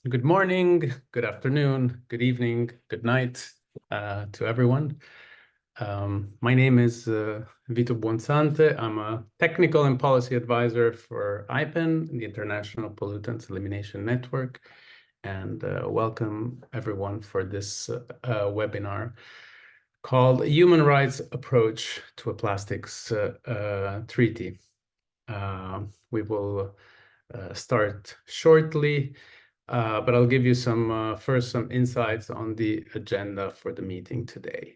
Good morning, good afternoon, good evening, good night to everyone. My name is Vito Buonsante. I'm a technical and policy advisor for IPEN, the International Pollutants Elimination Network, and welcome everyone for this webinar called Human Rights Approach to a Plastics Treaty. We will start shortly. But I'll give you first some insights on the agenda for the meeting today.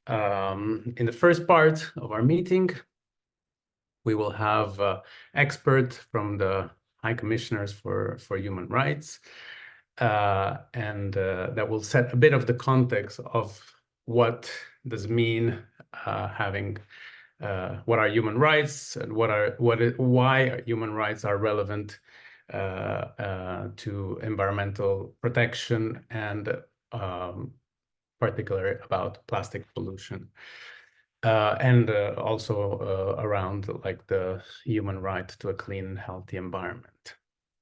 In the first part of our meeting, we will have experts from the High Commissioners for Human Rights, and that will set a bit of the context of what does mean having what are human rights and why human rights are relevant to environmental protection and particularly about plastic pollution. And also around like the human right to a clean, healthy environment.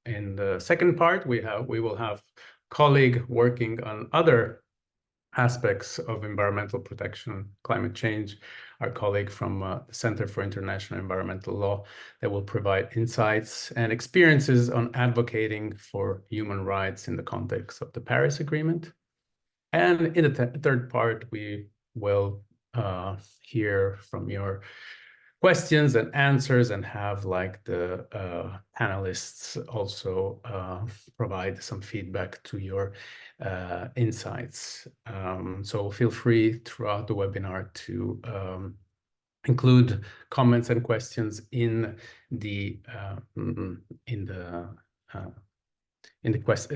In the second part, we will have colleague working on other aspects of environmental protection, climate change, our colleague from the Center for International Environmental Law that will provide insights and experiences on advocating for human rights in the context of the Paris Agreement. And in the third part, we will hear from your questions and answers and have like the panelists also provide some feedback to your insights. So feel free throughout the webinar to include comments and questions in the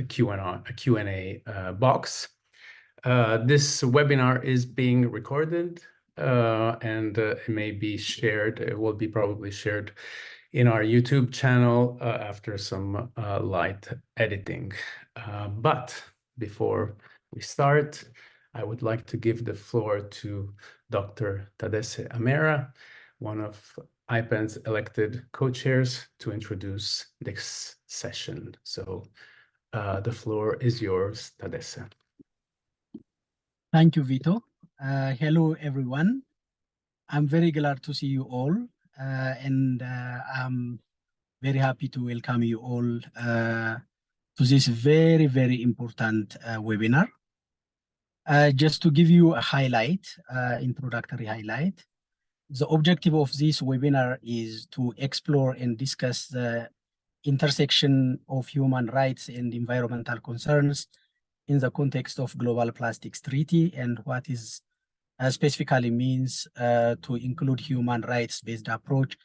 Q&A box. This webinar is being recorded and it may be shared. It will be probably shared in our YouTube channel after some light editing. But before we start, I would like to give the floor to Dr. Tadesse Amera, one of IPEN's elected co-chairs, to introduce this session. So the floor is yours, Tadesse. Thank you, Vito. Hello, everyone. I'm very glad to see you all, and I'm very happy to welcome you all to this very, very important webinar. Just to give you a highlight, introductory highlight, the objective of this webinar is to explore and discuss the intersection of human rights and environmental concerns in the context of Global Plastics Treaty and what is specifically means to include human rights-based approach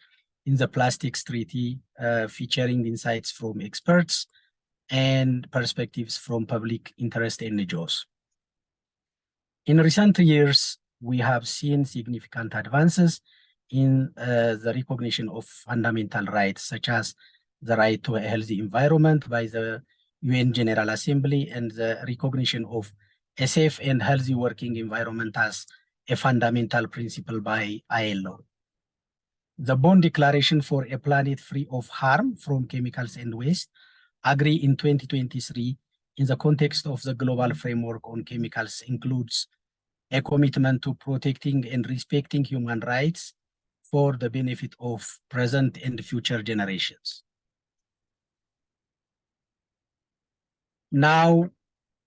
in the Plastics Treaty, featuring insights from experts and perspectives from public interest NGOs. In recent years, we have seen significant advances in the recognition of fundamental rights, such as the right to a healthy environment by the UN General Assembly and the recognition of a safe and healthy working environment as a fundamental principle by ILO. The Bonn Declaration for a Planet Free of Harm from Chemicals and Waste, agreed in 2023 in the context of the global framework on chemicals, includes a commitment to protecting and respecting human rights for the benefit of present and future generations. Now,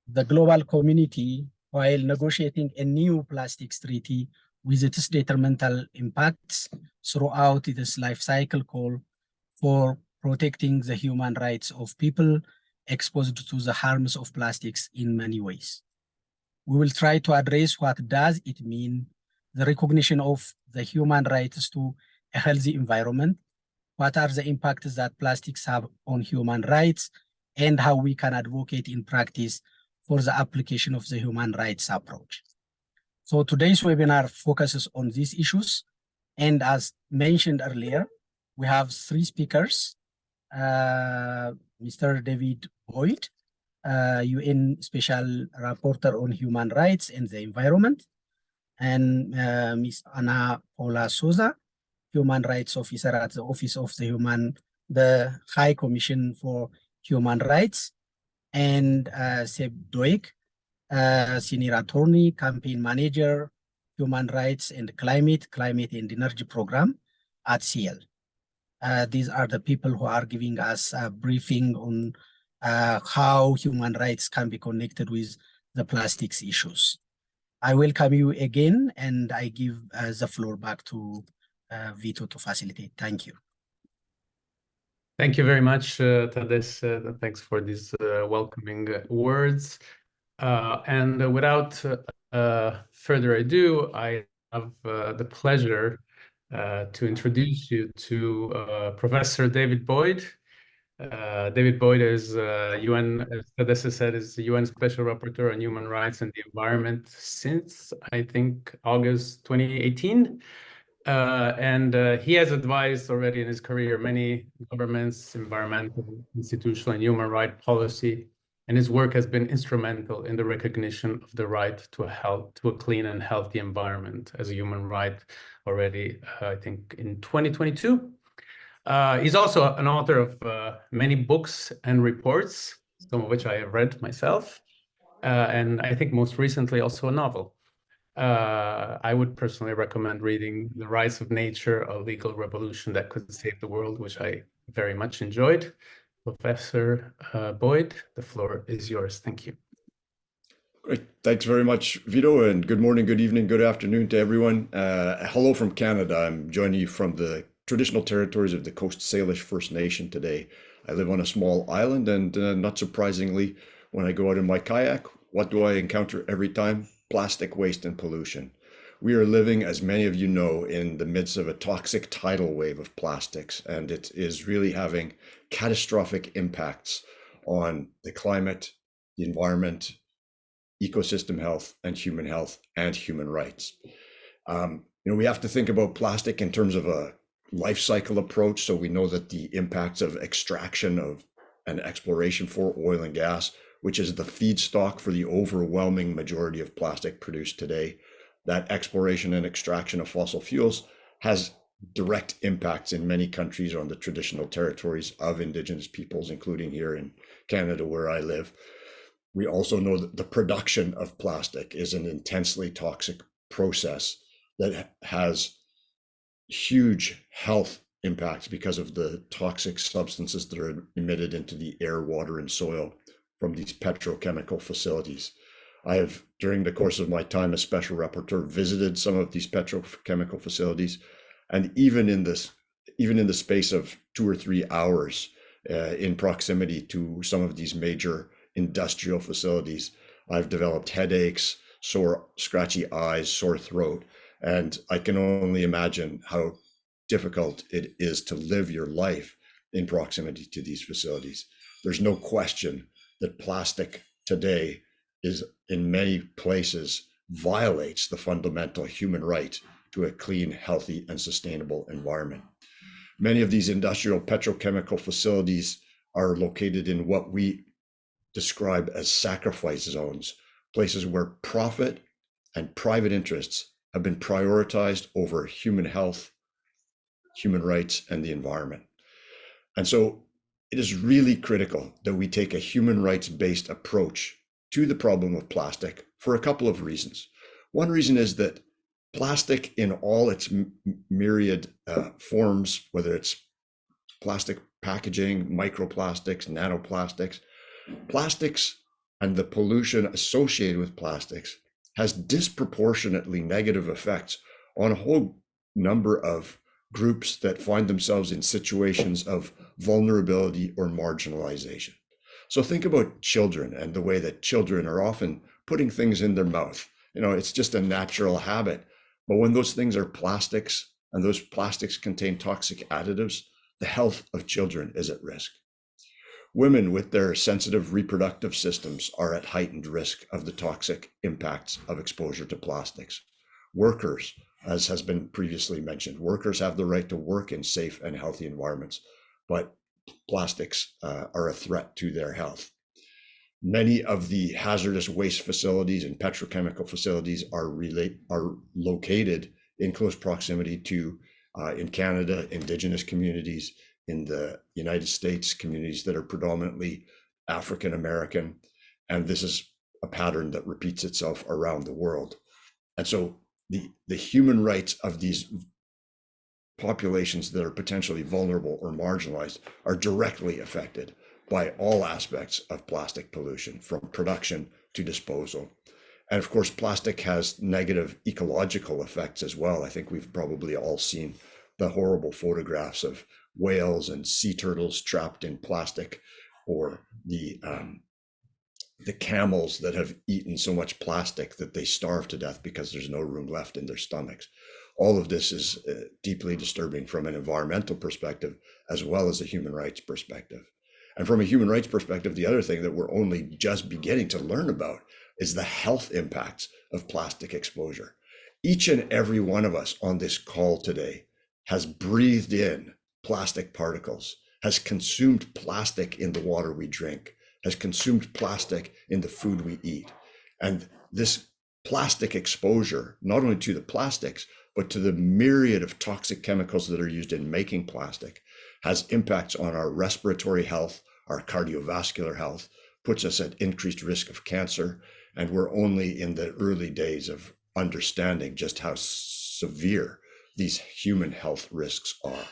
the global community, while negotiating a new plastics treaty with its detrimental impacts throughout its life cycle, call for protecting the human rights of people exposed to the harms of plastics in many ways. We will try to address what does it mean, the recognition of the human rights to a healthy environment, what are the impacts that plastics have on human rights, and how we can advocate in practice for the application of the human rights approach. So today's webinar focuses on these issues. And as mentioned earlier, we have three speakers, Mr. David Boyd, UN Special Rapporteur on Human Rights and the Environment, and Ms. Ana Paula Souza, Human Rights Officer at the Office of the High Commission for Human Rights, and Seb Duyck, Senior Attorney, Campaign Manager, Human Rights and Climate and Energy Program at CL. These are the people who are giving us a briefing on how human rights can be connected with the plastics issues. I welcome you again, and I give the floor back to Vito to facilitate. Thank you. Thank you very much, Tades. Thanks for these welcoming words. And without further ado, I have the pleasure to introduce you to Professor David Boyd. David Boyd is UN, as Tadessa said, is the UN Special Rapporteur on Human Rights and the Environment since, I think, August 2018. And he has advised already in his career many governments, environmental, institutional, and human rights policy. And his work has been instrumental in the recognition of the right to a clean and healthy environment as a human right already, I think, in 2022. He's also an author of many books and reports, some of which I have read myself, and I think most recently also a novel. I would personally recommend reading The Rise of Nature, A Legal Revolution That Could Save the World, which I very much enjoyed. Professor Boyd, the floor is yours. Thank you. Great. Thanks very much, Vito, and good morning, good evening, good afternoon to everyone. Hello from Canada. I'm joining you from the traditional territories of the Coast Salish First Nation today. I live on a small island, and not surprisingly, when I go out in my kayak, what do I encounter every time? Plastic waste and pollution. We are living, as many of you know, in the midst of a toxic tidal wave of plastics, and it is really having catastrophic impacts on the climate, the environment, ecosystem health, and human rights. We have to think about plastic in terms of a life cycle approach. So we know that the impacts of extraction of and exploration for oil and gas, which is the feedstock for the overwhelming majority of plastic produced today, that exploration and extraction of fossil fuels has direct impacts in many countries on the traditional territories of Indigenous peoples, including here in Canada, where I live. We also know that the production of plastic is an intensely toxic process that has huge health impacts because of the toxic substances that are emitted into the air, water, and soil from these petrochemical facilities. I have, during the course of my time as special rapporteur, visited some of these petrochemical facilities, and even in the space of 2 or 3 hours in proximity to some of these major industrial facilities, I've developed headaches, scratchy eyes, sore throat, and I can only imagine how difficult it is to live your life in proximity to these facilities. There's no question that plastic today is, in many places, violates the fundamental human right to a clean, healthy, and sustainable environment. Many of these industrial petrochemical facilities are located in what we describe as sacrifice zones, places where profit and private interests have been prioritized over human health, human rights, and the environment. And so it is really critical that we take a human rights-based approach to the problem of plastic for a couple of reasons. One reason is that plastic in all its myriad forms, whether it's plastic packaging, microplastics, nanoplastics, plastics and the pollution associated with plastics has disproportionately negative effects on a whole number of groups that find themselves in situations of vulnerability or marginalization. So think about children and the way that children are often putting things in their mouth. It's just a natural habit. But when those things are plastics and those plastics contain toxic additives, the health of children is at risk. Women with their sensitive reproductive systems are at heightened risk of the toxic impacts of exposure to plastics. Workers, as has been previously mentioned, workers have the right to work in safe and healthy environments, but plastics are a threat to their health. Many of the hazardous waste facilities and petrochemical facilities are located in close proximity to, in Canada, Indigenous communities, in the United States, communities that are predominantly African American, and this is a pattern that repeats itself around the world. And so the human rights of these populations that are potentially vulnerable or marginalized are directly affected by all aspects of plastic pollution, from production to disposal. And of course, plastic has negative ecological effects as well. I think we've probably all seen the horrible photographs of whales and sea turtles trapped in plastic, or the camels that have eaten so much plastic that they starve to death because there's no room left in their stomachs. All of this is deeply disturbing from an environmental perspective, as well as a human rights perspective. And from a human rights perspective, the other thing that we're only just beginning to learn about is the health impacts of plastic exposure. Each and every one of us on this call today has breathed in plastic particles, has consumed plastic in the water we drink, has consumed plastic in the food we eat. And this plastic exposure, not only to the plastics, but to the myriad of toxic chemicals that are used in making plastic, has impacts on our respiratory health, our cardiovascular health, puts us at increased risk of cancer. And we're only in the early days of understanding just how severe these human health risks are.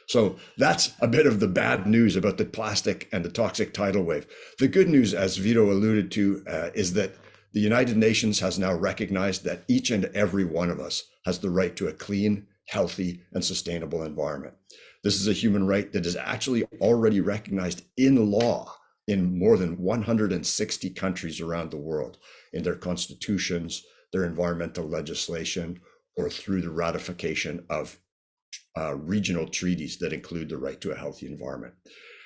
So that's a bit of the bad news about the plastic and the toxic tidal wave. The good news, as Vito alluded to, is that the United Nations has now recognized that each and every one of us has the right to a clean, healthy, and sustainable environment. This is a human right that is actually already recognized in law in more than 160 countries around the world, in their constitutions, their environmental legislation, or through the ratification of regional treaties that include the right to a healthy environment.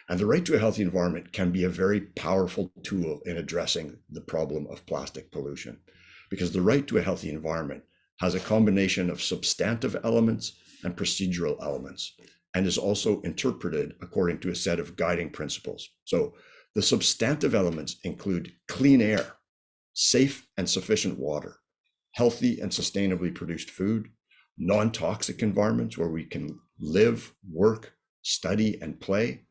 And the right to a healthy environment can be a very powerful tool in addressing the problem of plastic pollution, because the right to a healthy environment has a combination of substantive elements and procedural elements, and is also interpreted according to a set of guiding principles. So the substantive elements include clean air, safe and sufficient water, healthy and sustainably produced food, non-toxic environments where we can live, work, study, and play,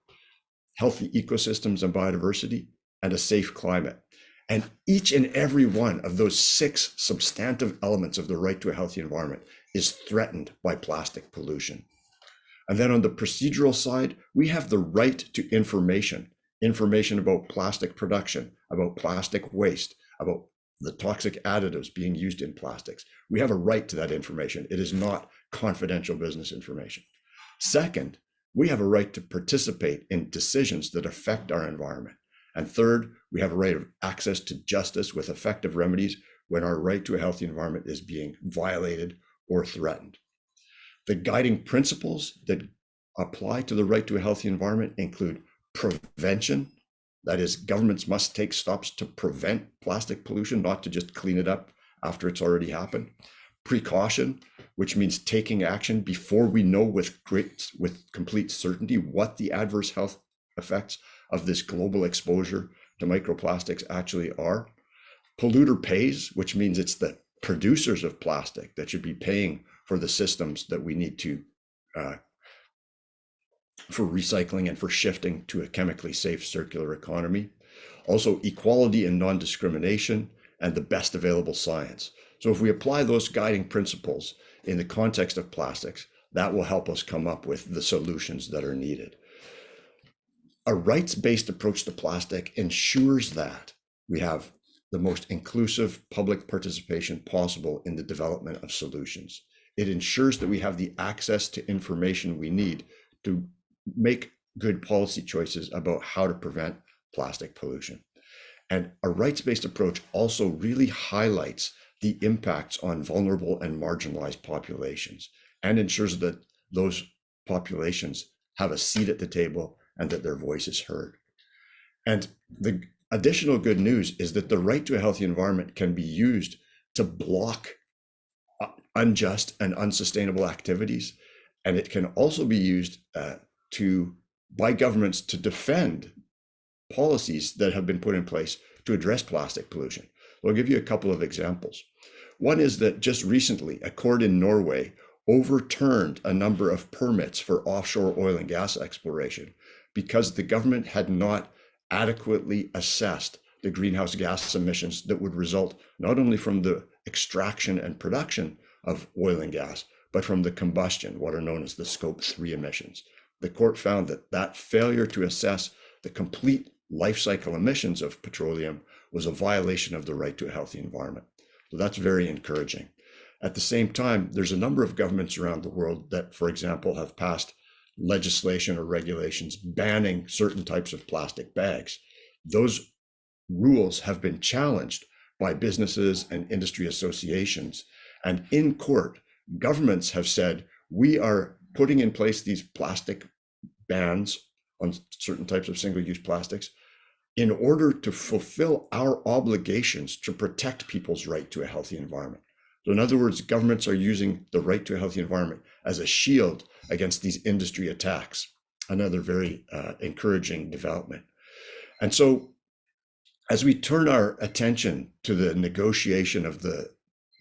healthy ecosystems and biodiversity, and a safe climate. And each and every one of those 6 substantive elements of the right to a healthy environment is threatened by plastic pollution. And then on the procedural side, we have the right to information about plastic production, about plastic waste, about the toxic additives being used in plastics. We have a right to that information. It is not confidential business information. Second, we have a right to participate in decisions that affect our environment. And third, we have a right of access to justice with effective remedies when our right to a healthy environment is being violated or threatened. The guiding principles that apply to the right to a healthy environment include prevention. That is, governments must take steps to prevent plastic pollution, not to just clean it up after it's already happened. Precaution, which means taking action before we know with complete certainty what the adverse health effects of this global exposure to microplastics actually are. Polluter pays, which means it's the producers of plastic that should be paying for the systems that we need to for recycling and for shifting to a chemically safe circular economy. Also, equality and non-discrimination, and the best available science. So if we apply those guiding principles in the context of plastics, that will help us come up with the solutions that are needed. A rights-based approach to plastic ensures that we have the most inclusive public participation possible in the development of solutions. It ensures that we have the access to information we need to make good policy choices about how to prevent plastic pollution. And a rights-based approach also really highlights the impacts on vulnerable and marginalized populations, and ensures that those populations have a seat at the table and that their voice is heard. And the additional good news is that the right to a healthy environment can be used to block unjust and unsustainable activities. And it can also be used by governments to defend policies that have been put in place to address plastic pollution. I'll give you a couple of examples. One is that just recently, a court in Norway overturned a number of permits for offshore oil and gas exploration because the government had not adequately assessed the greenhouse gas emissions that would result not only from the extraction and production of oil and gas, but from the combustion, what are known as the Scope 3 emissions. The court found that that failure to assess the complete life cycle emissions of petroleum was a violation of the right to a healthy environment. So that's very encouraging. At the same time, there's a number of governments around the world that, for example, have passed legislation or regulations banning certain types of plastic bags. Those rules have been challenged by businesses and industry associations. And in court, governments have said, we are putting in place these plastic bans on certain types of single-use plastics in order to fulfill our obligations to protect people's right to a healthy environment. So in other words, governments are using the right to a healthy environment as a shield against these industry attacks. Another very encouraging development. And so as we turn our attention to the negotiation of the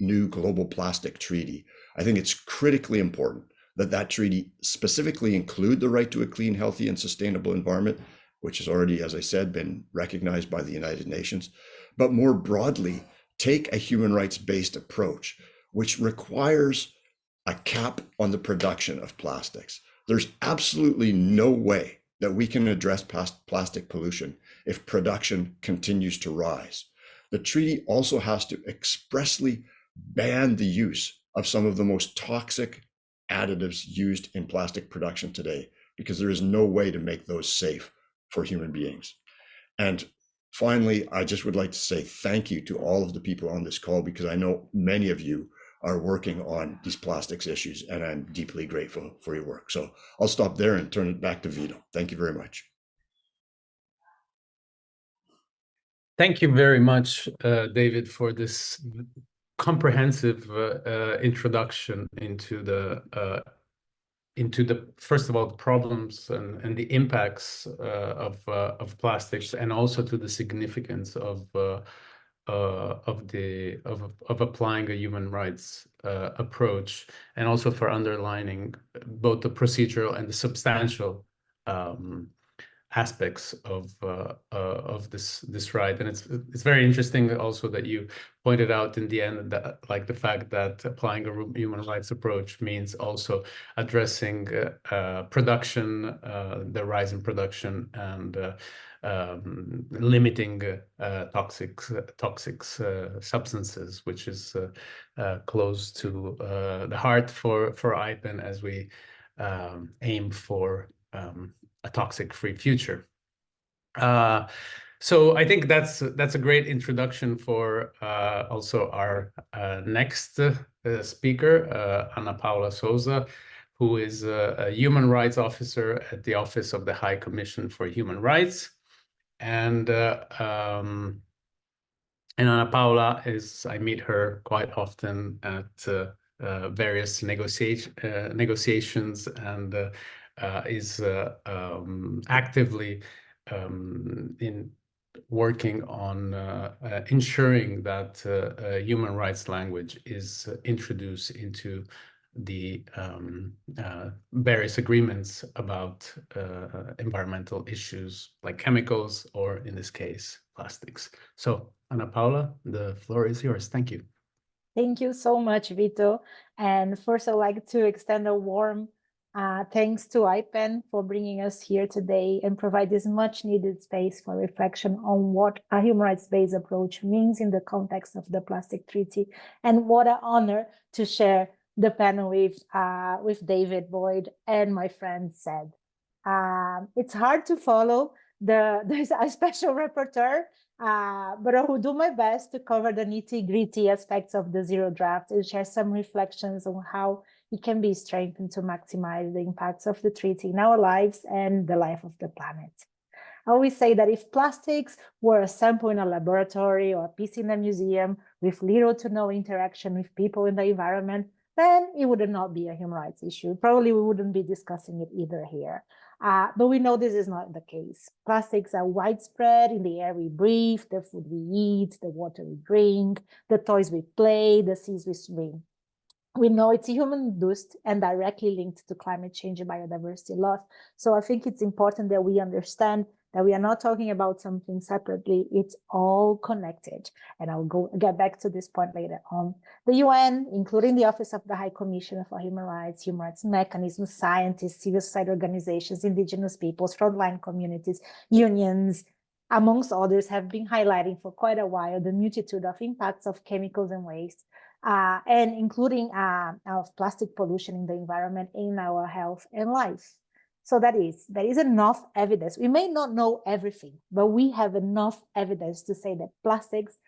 new global plastic treaty, I think it's critically important that that treaty specifically include the right to a clean, healthy, and sustainable environment, which has already, as I said, been recognized by the United Nations, but more broadly, take a human rights-based approach, which requires a cap on the production of plastics. There's absolutely no way that we can address plastic pollution if production continues to rise. The treaty also has to expressly ban the use of some of the most toxic additives used in plastic production today, because there is no way to make those safe for human beings. And finally, I just would like to say thank you to all of the people on this call, because I know many of you are working on these plastics issues, and I'm deeply grateful for your work. So I'll stop there and turn it back to Vito. Thank you very much. Thank you very much, David, for this comprehensive introduction into the first of all, the problems and the impacts of plastics, and also to the significance of applying a human rights approach, and also for underlining both the procedural and the substantial aspects of this right. And it's very interesting also that you pointed out in the end that, like, the fact that applying a human rights approach means also addressing production, the rise in production, and limiting toxic substances, which is close to the heart for IPEN, as we aim for a toxic-free future. So I think that's a great introduction for also our next speaker, Ana Paula Souza, who is a human rights officer at the Office of the High Commission for Human Rights. And Ana Paula I meet her quite often at various negotiations, and is actively in working on ensuring that human rights language is introduced into the various agreements about environmental issues like chemicals, or in this case, plastics. So, Ana Paula, the floor is yours. Thank you. Thank you so much, Vito. And first, I'd like to extend a warm thanks to IPEN for bringing us here today and provide this much needed space for reflection on what a human rights-based approach means in the context of the Plastic Treaty. And what an honor to share the panel with David Boyd and my friend Seb. It's hard to follow. There's a special rapporteur, but I will do my best to cover the nitty-gritty aspects of the Zero Draft and share some reflections on how it can be strengthened to maximize the impacts of the treaty in our lives and the life of the planet. I always say that if plastics were a sample in a laboratory or a piece in a museum with little to no interaction with people in the environment, then it would not be a human rights issue. Probably we wouldn't be discussing it either here. But we know this is not the case. Plastics are widespread in the air we breathe, the food we eat, the water we drink, the toys we play, the seas we swim. We know it's human-induced and directly linked to climate change and biodiversity loss. So I think it's important that we understand that we are not talking about something separately. It's all connected. And I'll get back to this point later on. The UN, including the Office of the High Commissioner for Human Rights mechanisms, scientists, civil society organizations, indigenous peoples, frontline communities, unions, amongst others, have been highlighting for quite a while the multitude of impacts of chemicals and waste, and including of plastic pollution in the environment, in our health and life. So there is enough evidence. We may not know everything, but we have enough evidence to say that plastics,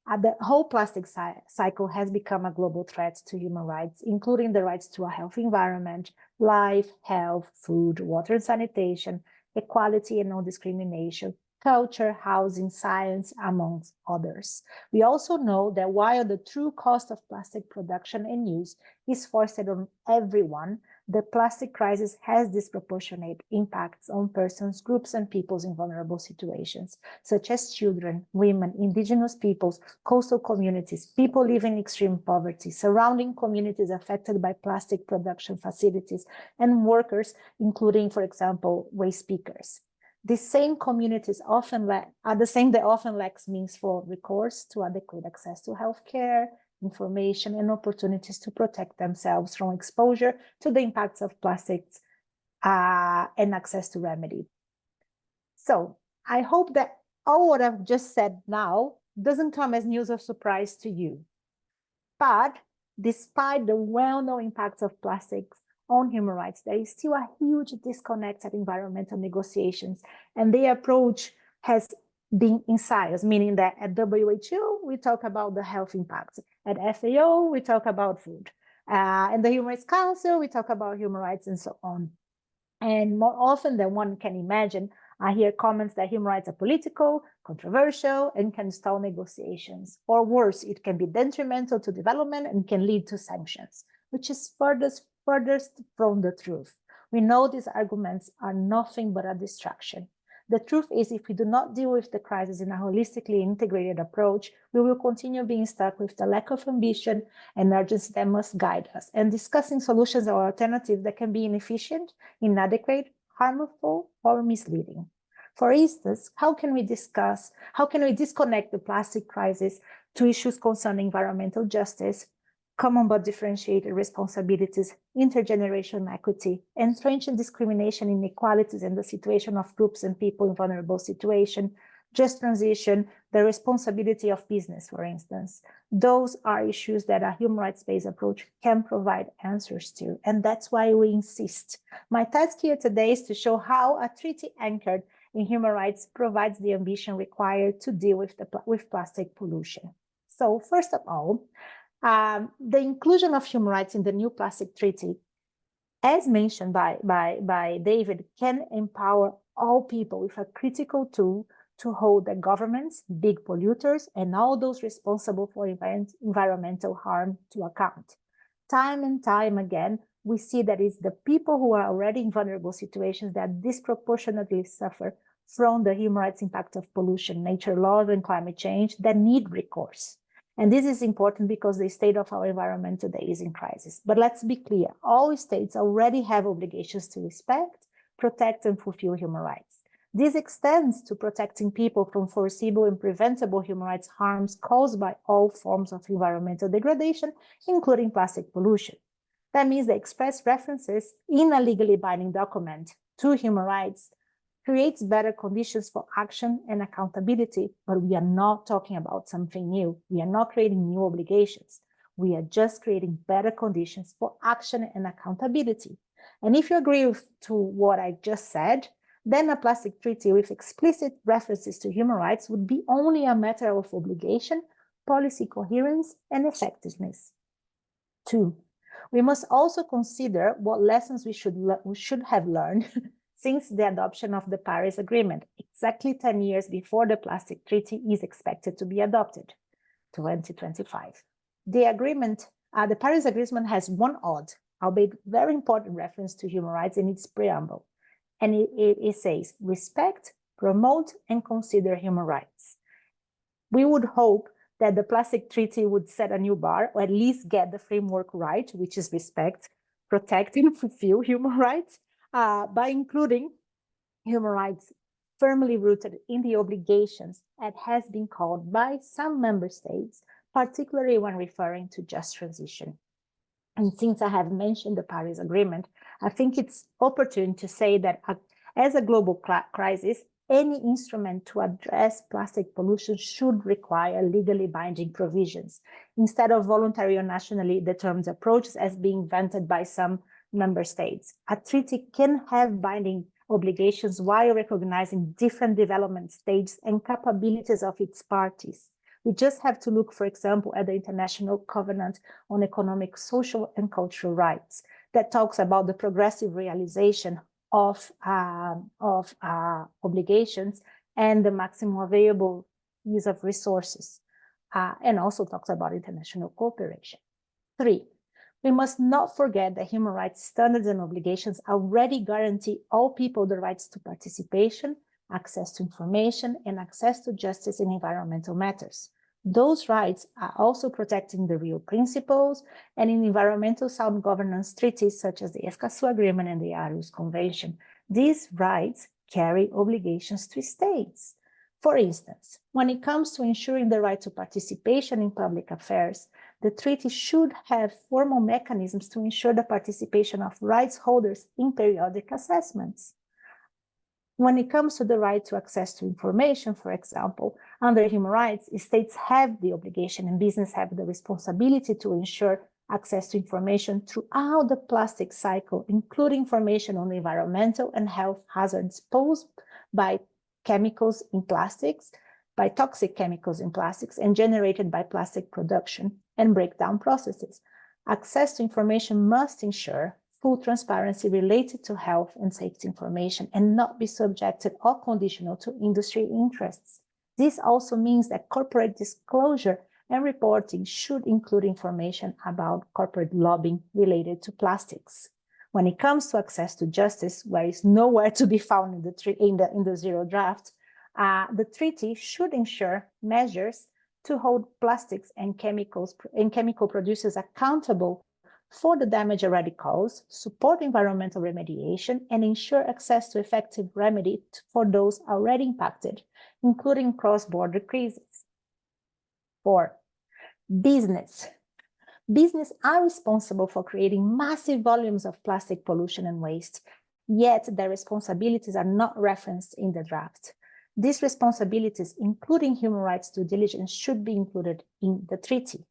the whole plastic cycle has become a global threat to human rights, including the rights to a healthy environment, life, health, food, water and sanitation, equality and non-discrimination, culture, housing, science, amongst others. We also know that while the true cost of plastic production and use is forced on everyone, the plastic crisis has disproportionate impacts on persons, groups, and peoples in vulnerable situations, such as children, women, indigenous peoples, coastal communities, people living in extreme poverty, surrounding communities affected by plastic production facilities, and workers, including, for example, waste pickers. The same communities often lack means for recourse to adequate access to healthcare, information, and opportunities to protect themselves from exposure to the impacts of plastics and access to remedy. So I hope that all what I've just said now doesn't come as news or surprise to you. But despite the well-known impacts of plastics on human rights, there is still a huge disconnect at environmental negotiations, and the approach has been in silos, meaning that at WHO, we talk about the health impacts. At FAO, we talk about food. And the Human Rights Council, we talk about human rights and so on. And more often than one can imagine, I hear comments that human rights are political, controversial, and can stall negotiations. Or worse, it can be detrimental to development and can lead to sanctions, which is furthest from the truth. We know these arguments are nothing but a distraction. The truth is, if we do not deal with the crisis in a holistically integrated approach, we will continue being stuck with the lack of ambition and urgency that must guide us, and discussing solutions or alternatives that can be inefficient, inadequate, harmful, or misleading. For instance, how can we disconnect the plastic crisis to issues concerning environmental justice, common but differentiated responsibilities, intergenerational equity, entrenching discrimination, inequalities, and the situation of groups and people in vulnerable situations, just transition, the responsibility of business, for instance. Those are issues that a human rights-based approach can provide answers to, and that's why we insist. My task here today is to show how a treaty anchored in human rights provides the ambition required to deal with plastic pollution. So first of all, the inclusion of human rights in the new plastic treaty, as mentioned by David, can empower all people with a critical tool to hold the governments, big polluters, and all those responsible for environmental harm to account. Time and time again, we see that it's the people who are already in vulnerable situations that disproportionately suffer from the human rights impact of pollution, nature laws, and climate change that need recourse. And this is important because the state of our environment today is in crisis. But let's be clear, all states already have obligations to respect, protect, and fulfill human rights. This extends to protecting people from foreseeable and preventable human rights harms caused by all forms of environmental degradation, including plastic pollution. That means the express references in a legally binding document to human rights creates better conditions for action and accountability, but we are not talking about something new. We are not creating new obligations. We are just creating better conditions for action and accountability. And if you agree to what I just said, then a plastic treaty with explicit references to human rights would be only a matter of obligation, policy coherence, and effectiveness. 2, we must also consider what lessons we should have learned since the adoption of the Paris Agreement, exactly 10 years before the plastic treaty is expected to be adopted, 2025. The Paris Agreement has one odd, albeit very important reference to human rights in its preamble. And it says, respect, promote, and consider human rights. We would hope that the plastic treaty would set a new bar, or at least get the framework right, which is respect, protect, and fulfill human rights, by including human rights firmly rooted in the obligations that has been called by some member states, particularly when referring to just transition. And since I have mentioned the Paris Agreement, I think it's opportune to say that as a global crisis, any instrument to address plastic pollution should require legally binding provisions, instead of voluntary or nationally determined approaches as being invented by some member states. A treaty can have binding obligations while recognizing different development stages and capabilities of its parties. We just have to look, for example, at the International Covenant on Economic, Social, and Cultural Rights that talks about the progressive realization of obligations and the maximum available use of resources, and also talks about international cooperation. 3, we must not forget that human rights standards and obligations already guarantee all people the rights to participation, access to information, and access to justice in environmental matters. Those rights are also protected in the Rio Principles and in environmental sound governance treaties such as the Escazú Agreement and the Aarhus Convention. These rights carry obligations to states. For instance, when it comes to ensuring the right to participation in public affairs, the treaty should have formal mechanisms to ensure the participation of rights holders in periodic assessments. When it comes to the right to access to information, for example, under human rights, states have the obligation and business have the responsibility to ensure access to information throughout the plastic cycle, including information on the environmental and health hazards posed by chemicals in plastics, by toxic chemicals in plastics, and generated by plastic production and breakdown processes. Access to information must ensure full transparency related to health and safety information and not be subjected or conditional to industry interests. This also means that corporate disclosure and reporting should include information about corporate lobbying related to plastics. When it comes to access to justice, where it's nowhere to be found in the zero draft, the treaty should ensure measures to hold plastics and chemical producers accountable for the damage already caused, support environmental remediation, and ensure access to effective remedy for those already impacted, including cross-border crises. 4, business. Business are responsible for creating massive volumes of plastic pollution and waste, yet their responsibilities are not referenced in the draft. These responsibilities, including human rights due diligence, should be included in the treaty.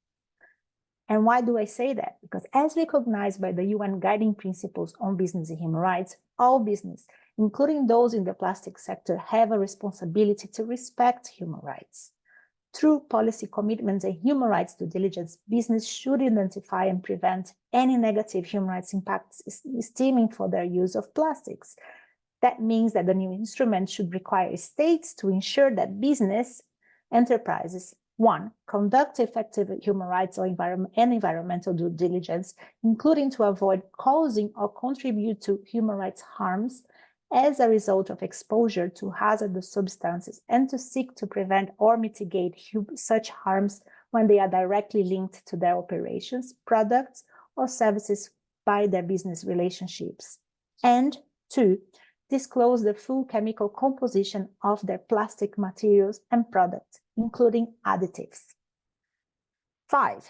And why do I say that? Because as recognized by the UN Guiding Principles on Business and Human Rights, all business, including those in the plastic sector, have a responsibility to respect human rights. Through policy commitments and human rights due diligence, business should identify and prevent any negative human rights impacts stemming from their use of plastics. That means that the new instrument should require states to ensure that business enterprises 1, conduct effective human rights or environmental due diligence, including to avoid causing or contribute to human rights harms as a result of exposure to hazardous substances, and to seek to prevent or mitigate such harms when they are directly linked to their operations, products, or services by their business relationships. And 2, disclose the full chemical composition of their plastic materials and products, including additives. 5,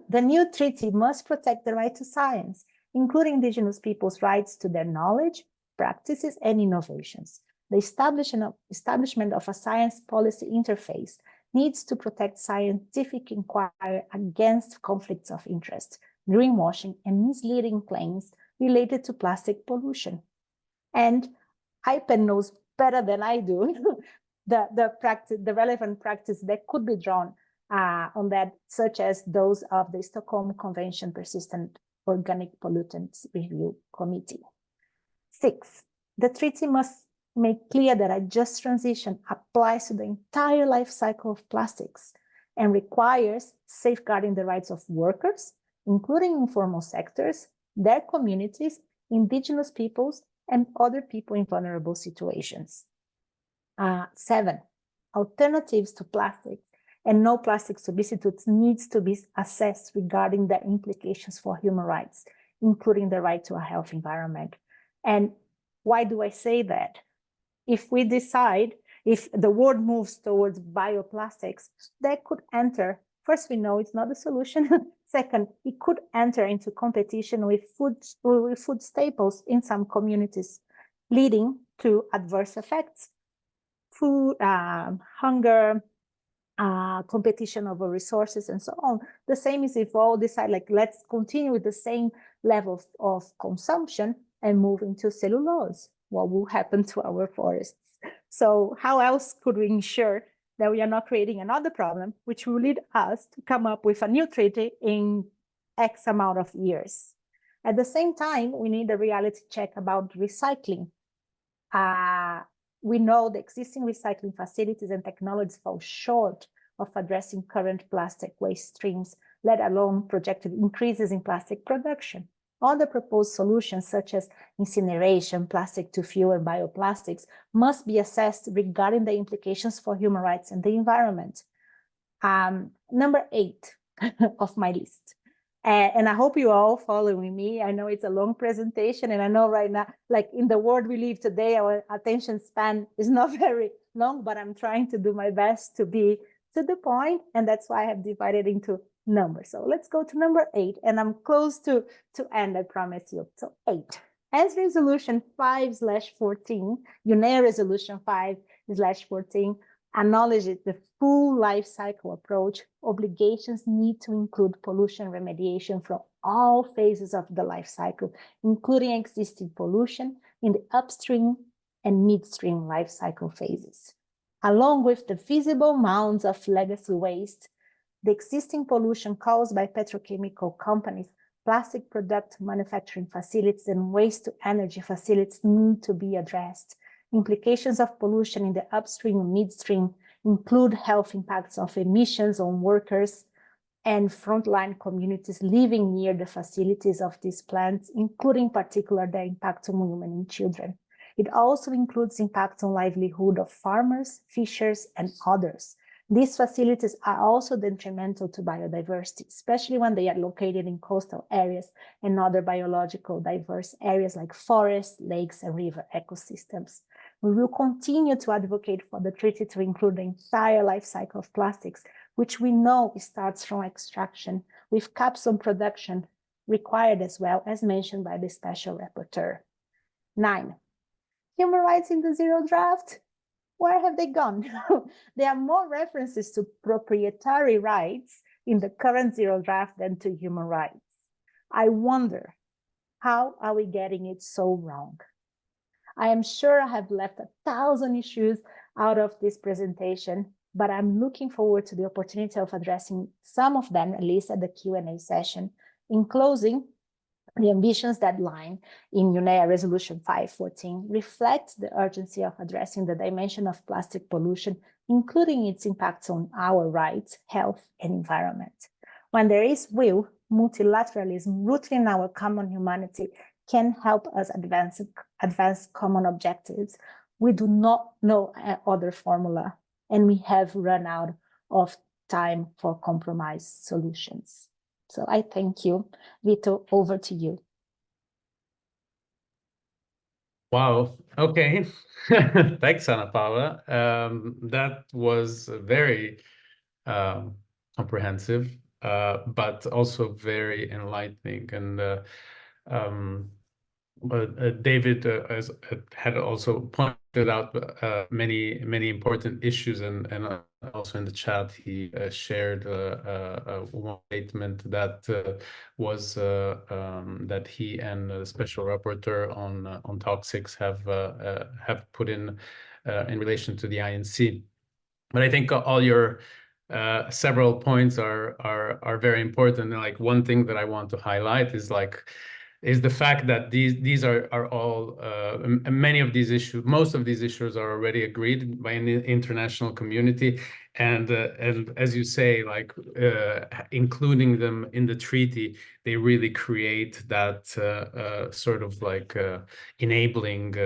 the new treaty must protect the right to science, including indigenous peoples' rights to their knowledge, practices, and innovations. The establishment of a science policy interface needs to protect scientific inquiry against conflicts of interest, greenwashing, and misleading claims related to plastic pollution. And IPEN knows better than I do the relevant practice that could be drawn on that, such as those of the Stockholm Convention Persistent Organic Pollutants Review Committee. 6, the treaty must make clear that a just transition applies to the entire life cycle of plastics and requires safeguarding the rights of workers, including informal sectors, their communities, indigenous peoples, and other people in vulnerable situations. 7, alternatives to plastics and no plastic substitutes needs to be assessed regarding their implications for human rights, including the right to a healthy environment. And why do I say that? if we decide, if the world moves towards bioplastics, that could enter, first, we know it's not a solution. Second, it could enter into competition with food staples in some communities, leading to adverse effects, food, hunger, competition over resources, and so on. The same is if all decide, like, let's continue with the same level of consumption and move into cellulose. What will happen to our forests? So how else could we ensure that we are not creating another problem, which will lead us to come up with a new treaty in X amount of years? At the same time, we need a reality check about recycling. We know the existing recycling facilities and technologies fall short of addressing current plastic waste streams, let alone projected increases in plastic production. Other proposed solutions, such as incineration, plastic to fuel, and bioplastics, must be assessed regarding the implications for human rights and the environment. Number 8 of my list. And I hope you all following me. I know it's a long presentation, and I know right now, like in the world we live today, our attention span is not very long, but I'm trying to do my best to be to the point, and that's why I have divided into numbers. So let's go to number 8, and I'm close to end, I promise you. So 8, as resolution 5/14, UNEA resolution 5/14, acknowledges the full life cycle approach. Obligations need to include pollution remediation from all phases of the life cycle, including existing pollution in the upstream and midstream life cycle phases. Along with the visible mounds of legacy waste, the existing pollution caused by petrochemical companies, plastic product manufacturing facilities, and waste-to-energy facilities need to be addressed. Implications of pollution in the upstream and midstream include health impacts of emissions on workers and frontline communities living near the facilities of these plants, including particularly the impact on women and children. It also includes impacts on livelihood of farmers, fishers, and others. These facilities are also detrimental to biodiversity, especially when they are located in coastal areas and other biological diverse areas like forests, lakes, and river ecosystems. We will continue to advocate for the treaty to include the entire life cycle of plastics, which we know starts from extraction, with caps on production required as well, as mentioned by the Special Rapporteur. 9. Human rights in the Zero Draft. Where have they gone? There are more references to proprietary rights in the current Zero Draft than to human rights. I wonder, how are we getting it so wrong? I am sure I have left 1,000 issues out of this presentation, but I'm looking forward to the opportunity of addressing some of them, at least at the Q&A session. In closing, the ambitions deadline in UNEA Resolution 5/14 reflects the urgency of addressing the dimension of plastic pollution, including its impacts on our rights, health, and environment. When there is will, multilateralism rooted in our common humanity can help us advance common objectives. We do not know other formula, and we have run out of time for compromise solutions. So I thank you. Vito, over to you. Wow. Okay. Thanks, Ana Paula. That was very comprehensive, but also very enlightening. And David had also pointed out many important issues, and also in the chat he shared one statement that was that he and the Special Rapporteur on toxics have put in relation to the INC. But I think all your several points are very important. And like one thing that I want to highlight is the fact that these are all many of these issues, most of these issues are already agreed by the international community, and as you say, like including them in the treaty, they really create that sort of like enabling.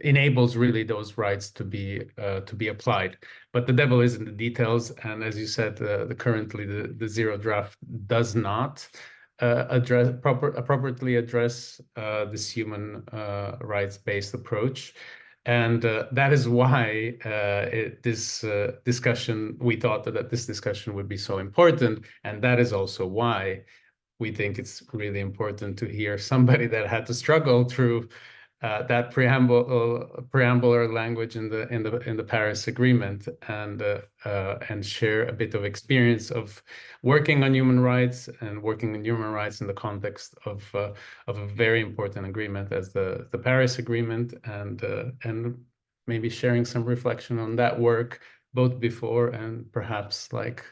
Enables really those rights to be applied, but the devil is in the details. And as you said, currently the Zero Draft does not. appropriately address this human rights-based approach. And that is why we thought that this discussion would be so important. And that is also why we think it's really important to hear somebody that had to struggle through that preambular language in the Paris Agreement, and share a bit of experience of working on human rights and working on human rights in the context of a very important agreement as the Paris Agreement, and maybe sharing some reflection on that work both before and perhaps like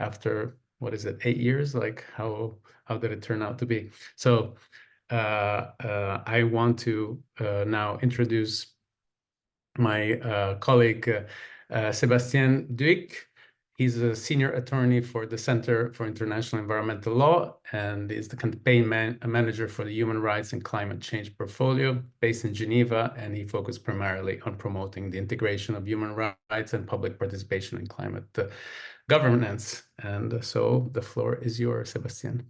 after, what is it, 8 years? Like how did it turn out to be? So I want to now introduce my colleague, Sébastien Duyck. He's a senior attorney for the Center for International Environmental Law and is the campaign manager for the Human Rights and Climate Change portfolio based in Geneva, and he focused primarily on promoting the integration of human rights and public participation in climate governance. And so the floor is yours, Sébastien.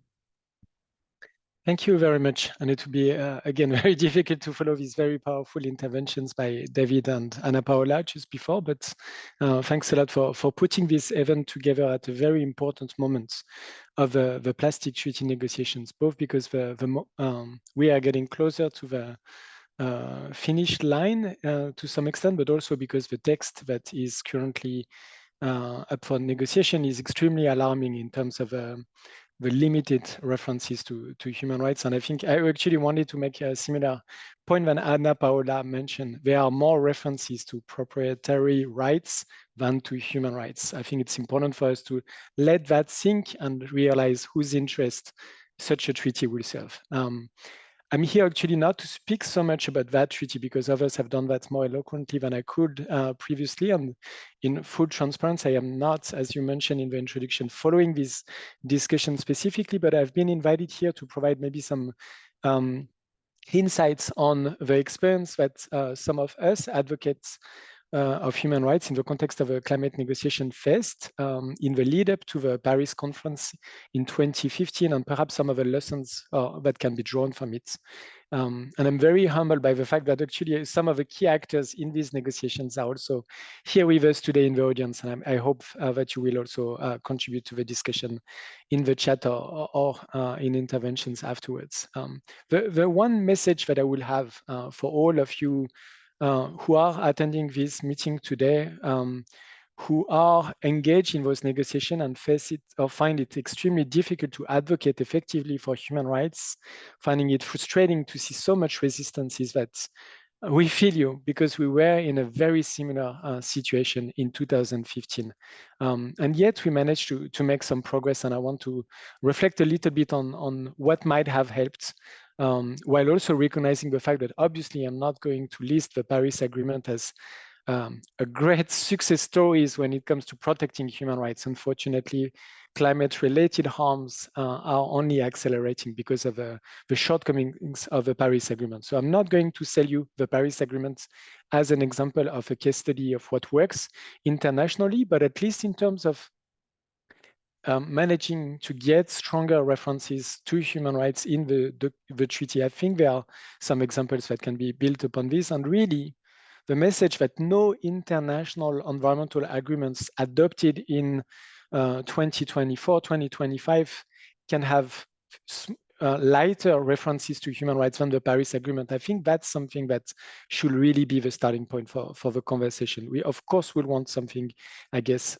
Thank you very much. And it will be, again, very difficult to follow these very powerful interventions by David and Ana Paula just before, but thanks a lot for putting this event together at a very important moment of the plastic treaty negotiations, both because we are getting closer to the finish line to some extent, but also because the text that is currently up for negotiation is extremely alarming in terms of the limited references to human rights. And I think I actually wanted to make a similar point than Ana Paula mentioned. There are more references to proprietary rights than to human rights. I think it's important for us to let that sink and realize whose interest such a treaty will serve. I'm here actually not to speak so much about that treaty because others have done that more eloquently than I could previously. And in full transparency, I am not, as you mentioned in the introduction, following this discussion specifically, but I've been invited here to provide maybe some insights on the experience that some of us advocates of human rights in the context of a climate negotiation faced in the lead up to the Paris conference in 2015, and perhaps some of the lessons that can be drawn from it. And I'm very humbled by the fact that actually some of the key actors in these negotiations are also here with us today in the audience. And I hope that you will also contribute to the discussion in the chat or in interventions afterwards. The one message that I will have for all of you who are attending this meeting today, who are engaged in those negotiations and face it or find it extremely difficult to advocate effectively for human rights, finding it frustrating to see so much resistance, is that we feel you, because we were in a very similar situation in 2015. And yet we managed to make some progress, and I want to reflect a little bit on what might have helped, while also recognizing the fact that obviously I'm not going to list the Paris Agreement as a great success stories when it comes to protecting human rights. Unfortunately, climate-related harms are only accelerating because of the shortcomings of the Paris Agreement. So I'm not going to sell you the Paris Agreement as an example of a case study of what works internationally, but at least in terms of managing to get stronger references to human rights in the treaty, I think there are some examples that can be built upon this. And really, the message that no international environmental agreements adopted in 2024, 2025 can have lighter references to human rights than the Paris Agreement. I think that's something that should really be the starting point for the conversation. We, of course, will want something, I guess,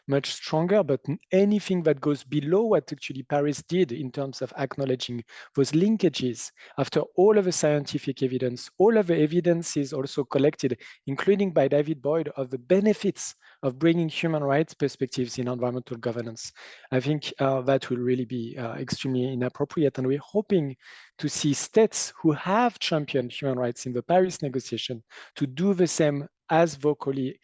much stronger, but anything that goes below what actually Paris did in terms of acknowledging those linkages after all of the scientific evidence, all of the evidence is also collected, including by David Boyd, of the benefits of bringing human rights perspectives in environmental governance. I think that will really be extremely inappropriate. And we're hoping to see states who have championed human rights in the Paris negotiation to do the same as vocally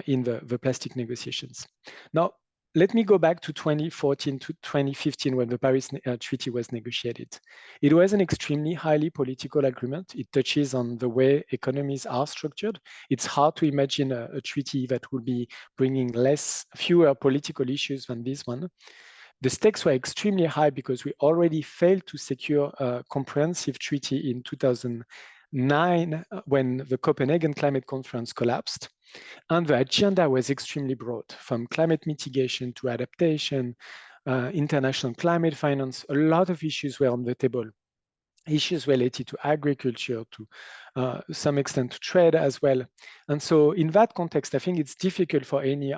in the plastic negotiations. Now, let me go back to 2014 to 2015 when the Paris Treaty was negotiated. It was an extremely highly political agreement. It touches on the way economies are structured. It's hard to imagine a treaty that will be bringing fewer political issues than this one. The stakes were extremely high because we already failed to secure a comprehensive treaty in 2009 when the Copenhagen Climate Conference collapsed. And the agenda was extremely broad, from climate mitigation to adaptation, international climate finance. A lot of issues were on the table. Issues related to agriculture, to some extent to trade as well. And so in that context, I think it's difficult for any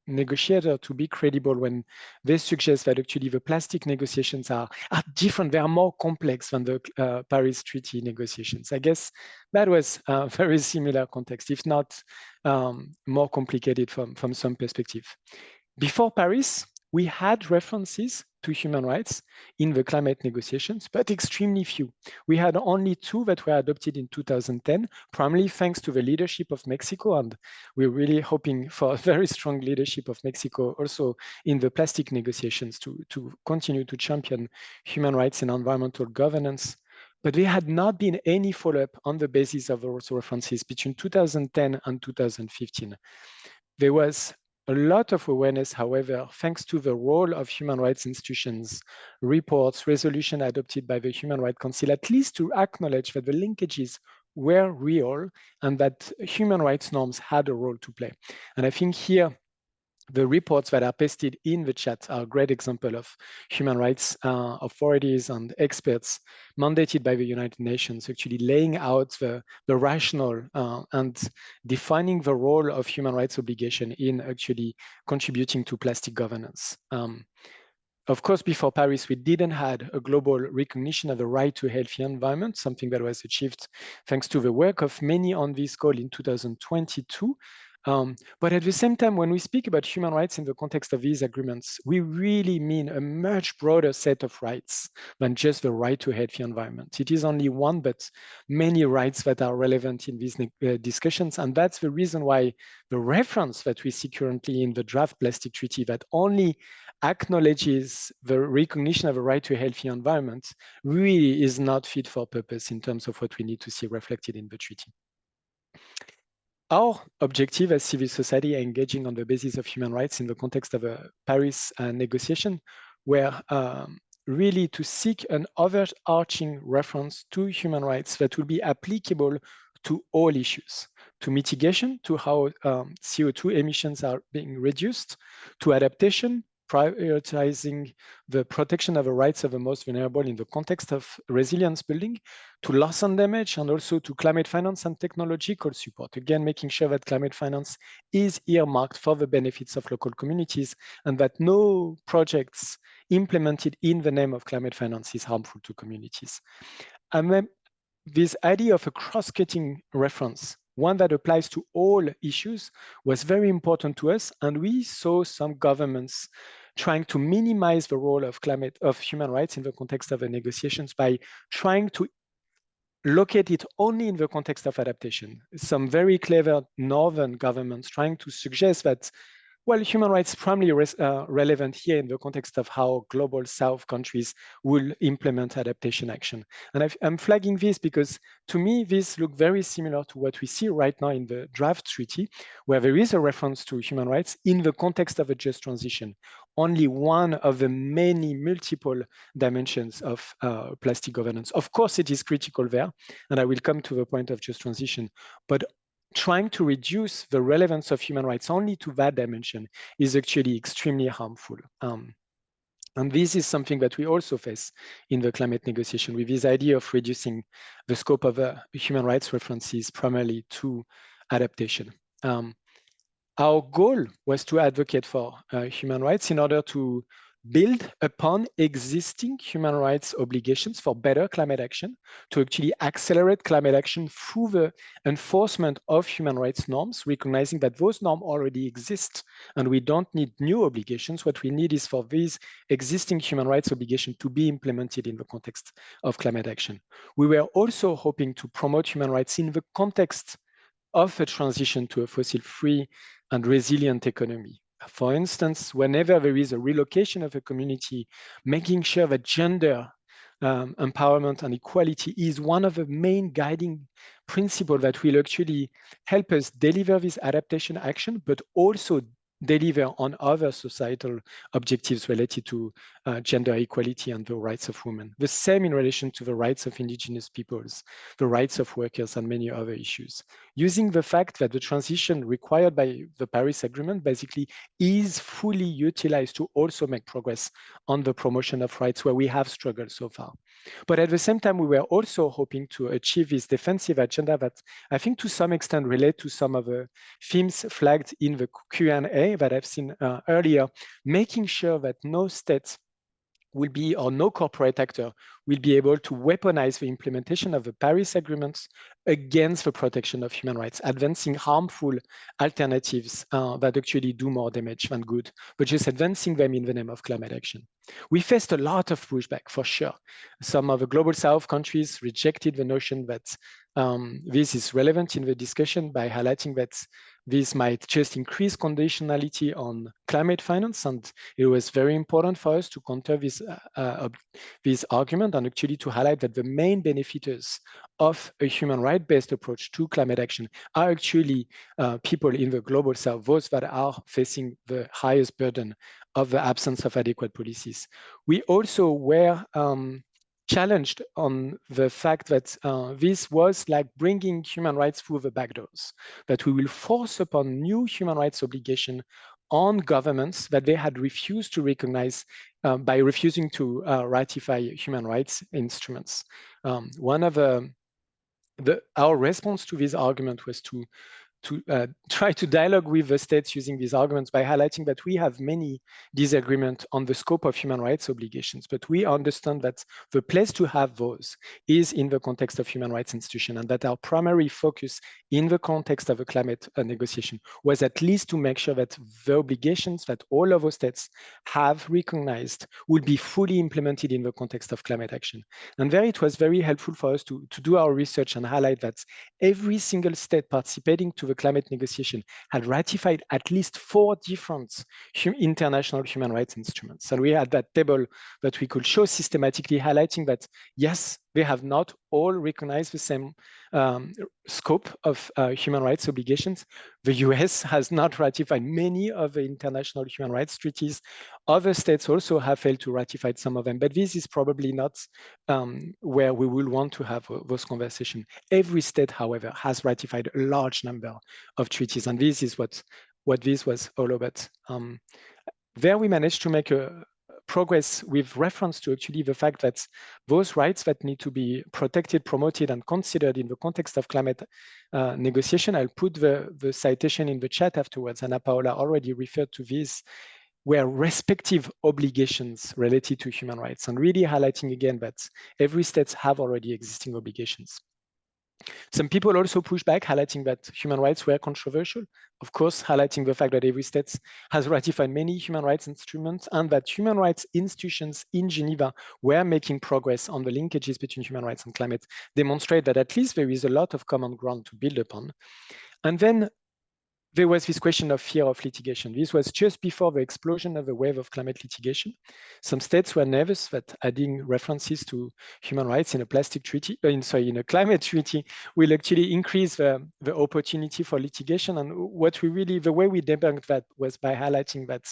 negotiator to be credible when they suggest that actually the plastic negotiations are different. They are more complex than the Paris Treaty negotiations. I guess that was a very similar context, if not more complicated from some perspective. Before Paris, we had references to human rights in the climate negotiations, but extremely few. We had only 2 that were adopted in 2010, primarily thanks to the leadership of Mexico. And we're really hoping for a very strong leadership of Mexico also in the plastic negotiations to continue to champion human rights and environmental governance. But there had not been any follow-up on the basis of those references between 2010 and 2015. There was a lot of awareness, however, thanks to the role of human rights institutions, reports, resolution adopted by the Human Rights Council, at least to acknowledge that the linkages were real and that human rights norms had a role to play. And I think here, the reports that are pasted in the chat are a great example of human rights authorities and experts mandated by the United Nations, actually laying out the rationale and defining the role of human rights obligation in actually contributing to plastic governance. Of course, before Paris, we didn't have a global recognition of the right to a healthy environment, something that was achieved thanks to the work of many on this call in 2022. But at the same time, when we speak about human rights in the context of these agreements, we really mean a much broader set of rights than just the right to a healthy environment. It is only one, but many rights that are relevant in these discussions. And that's the reason why the reference that we see currently in the draft plastic treaty that only acknowledges the recognition of a right to a healthy environment really is not fit for purpose in terms of what we need to see reflected in the treaty. Our objective as civil society engaging on the basis of human rights in the context of a Paris negotiation were really to seek an overarching reference to human rights that will be applicable to all issues, to mitigation, to how CO2 emissions are being reduced, to adaptation, prioritizing the protection of the rights of the most vulnerable in the context of resilience building, to loss and damage, and also to climate finance and technological support. Again, making sure that climate finance is earmarked for the benefits of local communities and that no projects implemented in the name of climate finance is harmful to communities. And then this idea of a cross-cutting reference, one that applies to all issues, was very important to us. And we saw some governments trying to minimize the role of human rights in the context of the negotiations by trying to locate it only in the context of adaptation. Some very clever northern governments trying to suggest that, well, human rights primarily relevant here in the context of how global South countries will implement adaptation action. And I'm flagging this because to me, this looks very similar to what we see right now in the draft treaty, where there is a reference to human rights in the context of a just transition. Only one of the many multiple dimensions of plastic governance. Of course, it is critical there, and I will come to the point of just transition, but trying to reduce the relevance of human rights only to that dimension is actually extremely harmful. And this is something that we also face in the climate negotiation with this idea of reducing the scope of human rights references primarily to adaptation. Our goal was to advocate for human rights in order to build upon existing human rights obligations for better climate action, to actually accelerate climate action through the enforcement of human rights norms, recognizing that those norms already exist and we don't need new obligations. What we need is for these existing human rights obligations to be implemented in the context of climate action. We were also hoping to promote human rights in the context of a transition to a fossil-free and resilient economy. For instance, whenever there is a relocation of a community, making sure that gender empowerment and equality is one of the main guiding principles that will actually help us deliver this adaptation action, but also deliver on other societal objectives related to gender equality and the rights of women. The same in relation to the rights of indigenous peoples, the rights of workers, and many other issues. Using the fact that the transition required by the Paris Agreement basically is fully utilized to also make progress on the promotion of rights where we have struggled so far. But at the same time, we were also hoping to achieve this defensive agenda that I think to some extent relate to some of the themes flagged in the Q&A that I've seen earlier, making sure that no state will be, or no corporate actor will be able to weaponize the implementation of the Paris agreements against the protection of human rights, advancing harmful alternatives that actually do more damage than good, but just advancing them in the name of climate action. We faced a lot of pushback, for sure. Some of the global South countries rejected the notion that this is relevant in the discussion by highlighting that this might just increase conditionality on climate finance, and it was very important for us to counter this argument and actually to highlight that the main benefiters of a human right-based approach to climate action are actually people in the global South, those that are facing the highest burden of the absence of adequate policies. We also were challenged on the fact that this was like bringing human rights through the back doors, that we will force upon new human rights obligation on governments that they had refused to recognize by refusing to ratify human rights instruments. One of our response to this argument was to try to dialogue with the states using these arguments by highlighting that we have many disagreements on the scope of human rights obligations, but we understand that the place to have those is in the context of human rights institution, and that our primary focus in the context of a climate negotiation was at least to make sure that the obligations that all of our states have recognized would be fully implemented in the context of climate action. And there it was very helpful for us to do our research and highlight that every single state participating to the climate negotiation had ratified at least 4 different international human rights instruments. And we had that table that we could show systematically highlighting that, yes, they have not all recognized the same scope of human rights obligations. The US has not ratified many of the international human rights treaties. Other states also have failed to ratify some of them, but this is probably not where we will want to have those conversations. Every state, however, has ratified a large number of treaties, and this is what this was all about. There we managed to make a progress with reference to actually the fact that those rights that need to be protected, promoted, and considered in the context of climate negotiation, I'll put the citation in the chat afterwards. Ana Paula already referred to this, were respective obligations related to human rights, and really highlighting again that every state have already existing obligations. Some people also push back, highlighting that human rights were controversial. Of course, highlighting the fact that every state has ratified many human rights instruments, and that human rights institutions in Geneva were making progress on the linkages between human rights and climate, demonstrate that at least there is a lot of common ground to build upon. And then there was this question of fear of litigation. This was just before the explosion of the wave of climate litigation. Some states were nervous that adding references to human rights in a plastic treaty, in a climate treaty, will actually increase the opportunity for litigation. And the way we debunked that was by highlighting that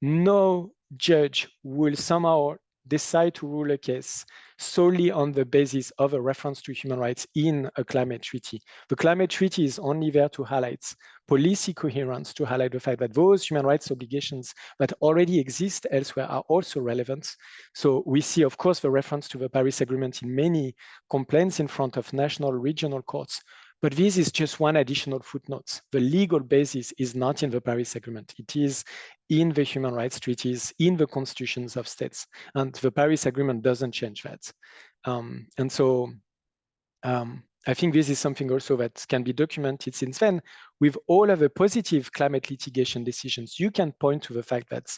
no judge will somehow decide to rule a case solely on the basis of a reference to human rights in a climate treaty. The climate treaty is only there to highlight policy coherence, to highlight the fact that those human rights obligations that already exist elsewhere are also relevant. So we see, of course, the reference to the Paris Agreement in many complaints in front of national, regional courts. But this is just one additional footnote. The legal basis is not in the Paris Agreement. It is in the human rights treaties, in the constitutions of states. And the Paris Agreement doesn't change that. And so I think this is something also that can be documented since then. With all of the positive climate litigation decisions, you can point to the fact that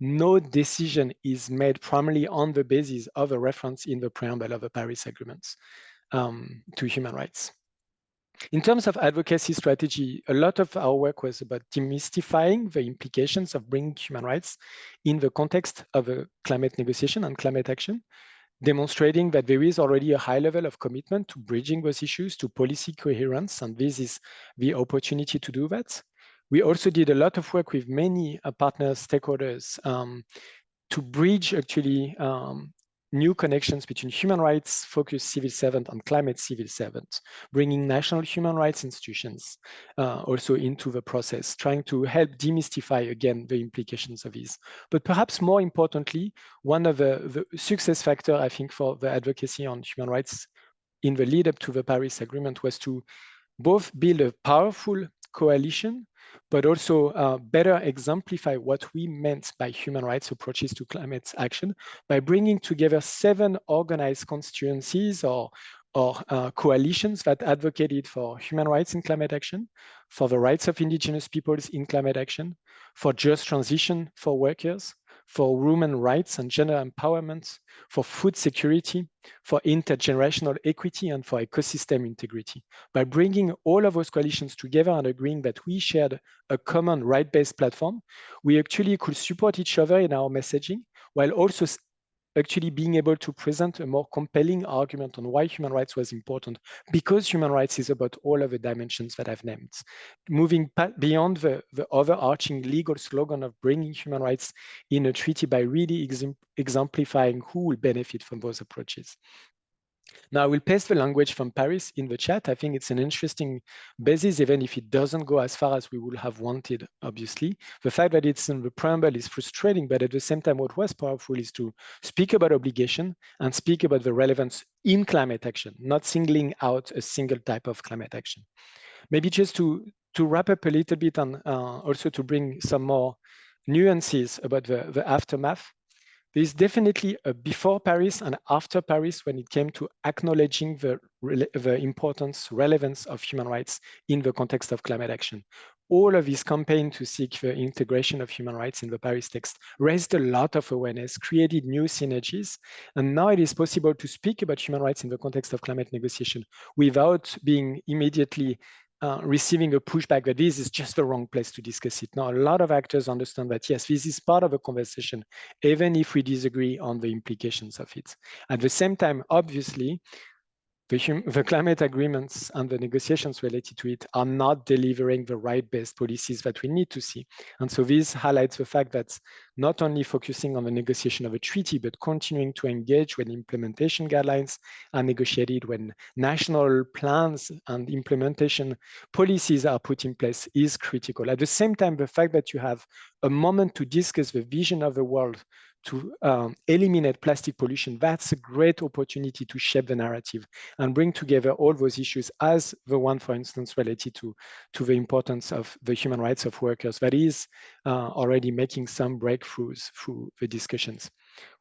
no decision is made primarily on the basis of a reference in the preamble of the Paris Agreement to human rights. In terms of advocacy strategy, a lot of our work was about demystifying the implications of bringing human rights in the context of a climate negotiation and climate action, demonstrating that there is already a high level of commitment to bridging those issues to policy coherence, and this is the opportunity to do that. We also did a lot of work with many partners, stakeholders, to bridge actually new connections between human rights focused civil servant and climate civil servant, bringing national human rights institutions also into the process, trying to help demystify again the implications of this. But perhaps more importantly, one of the success factor, I think, for the advocacy on human rights in the lead up to the Paris Agreement was to both build a powerful coalition, but also better exemplify what we meant by human rights approaches to climate action by bringing together 7 organized constituencies or coalitions that advocated for human rights in climate action, for the rights of indigenous peoples in climate action, for just transition for workers, for women rights and gender empowerment, for food security, for intergenerational equity, and for ecosystem integrity. By bringing all of those coalitions together and agreeing that we shared a common right-based platform, we actually could support each other in our messaging, while also actually being able to present a more compelling argument on why human rights was important, because human rights is about all of the dimensions that I've named. Moving beyond the overarching legal slogan of bringing human rights in a treaty by really exemplifying who will benefit from those approaches. Now I will paste the language from Paris in the chat. I think it's an interesting basis, even if it doesn't go as far as we would have wanted, obviously. The fact that it's in the preamble is frustrating, but at the same time, what was powerful is to speak about obligation and speak about the relevance in climate action, not singling out a single type of climate action. Maybe just to wrap up a little bit and also to bring some more nuances about the aftermath. There's definitely a before Paris and after Paris when it came to acknowledging the importance, relevance of human rights in the context of climate action. All of this campaign to seek the integration of human rights in the Paris text raised a lot of awareness, created new synergies, and now it is possible to speak about human rights in the context of climate negotiation without being immediately receiving a pushback that this is just the wrong place to discuss it. Now, a lot of actors understand that, yes, this is part of a conversation, even if we disagree on the implications of it. At the same time, obviously, the climate agreements and the negotiations related to it are not delivering the right-based policies that we need to see. And so this highlights the fact that not only focusing on the negotiation of a treaty, but continuing to engage when implementation guidelines are negotiated, when national plans and implementation policies are put in place is critical. At the same time, the fact that you have a moment to discuss the vision of the world to eliminate plastic pollution, that's a great opportunity to shape the narrative and bring together all those issues as the one, for instance, related to the importance of the human rights of workers that is already making some breakthroughs through the discussions.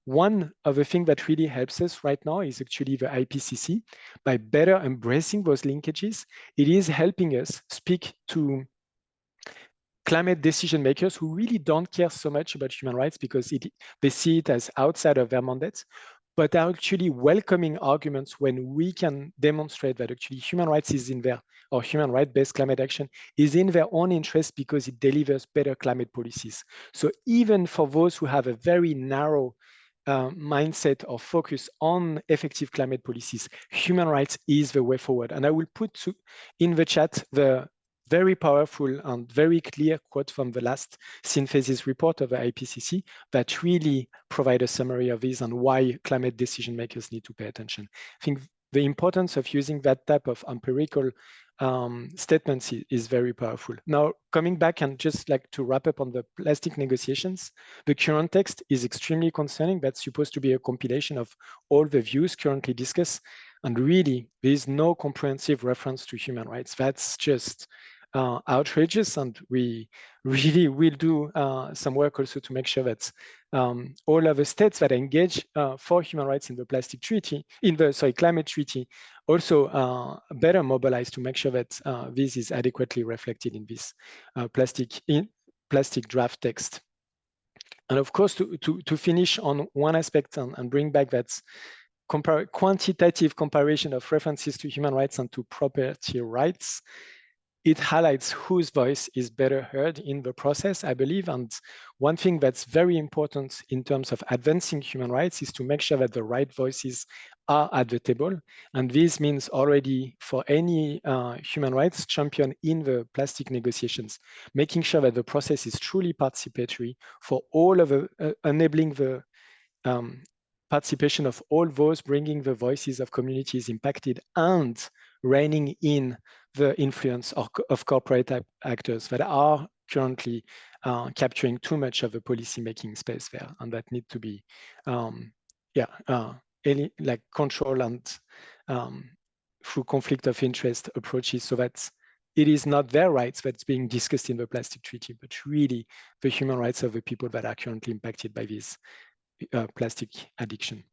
One of the things that really helps us right now is actually the IPCC. By better embracing those linkages, it is helping us speak to climate decision makers who really don't care so much about human rights because they see it as outside of their mandates, but are actually welcoming arguments when we can demonstrate that actually human rights is in their, or human right-based climate action is in their own interest because it delivers better climate policies. So even for those who have a very narrow mindset or focus on effective climate policies, human rights is the way forward. And I will put in the chat the very powerful and very clear quote from the last synthesis report of the IPCC that really provide a summary of this and why climate decision makers need to pay attention. I think the importance of using that type of empirical statements is very powerful. Now, coming back and just like to wrap up on the plastic negotiations, the current text is extremely concerning. That's supposed to be a compilation of all the views currently discussed. And really, there is no comprehensive reference to human rights. That's just outrageous, and we really will do some work also to make sure that all of the states that engage for human rights in the plastic treaty, in the climate treaty, also better mobilize to make sure that this is adequately reflected in this plastic draft text. And of course, to finish on one aspect and bring back that quantitative comparison of references to human rights and to property rights, it highlights whose voice is better heard in the process, I believe. And one thing that's very important in terms of advancing human rights is to make sure that the right voices are at the table. And this means already for any human rights champion in the plastic negotiations, making sure that the process is truly participatory for all of the, enabling the participation of all those, bringing the voices of communities impacted and reining in the influence of corporate actors that are currently capturing too much of the policy-making space there, and that need to be, like control and through conflict of interest approaches, so that it is not their rights that's being discussed in the plastic treaty, but really the human rights of the people that are currently impacted by this plastic addiction.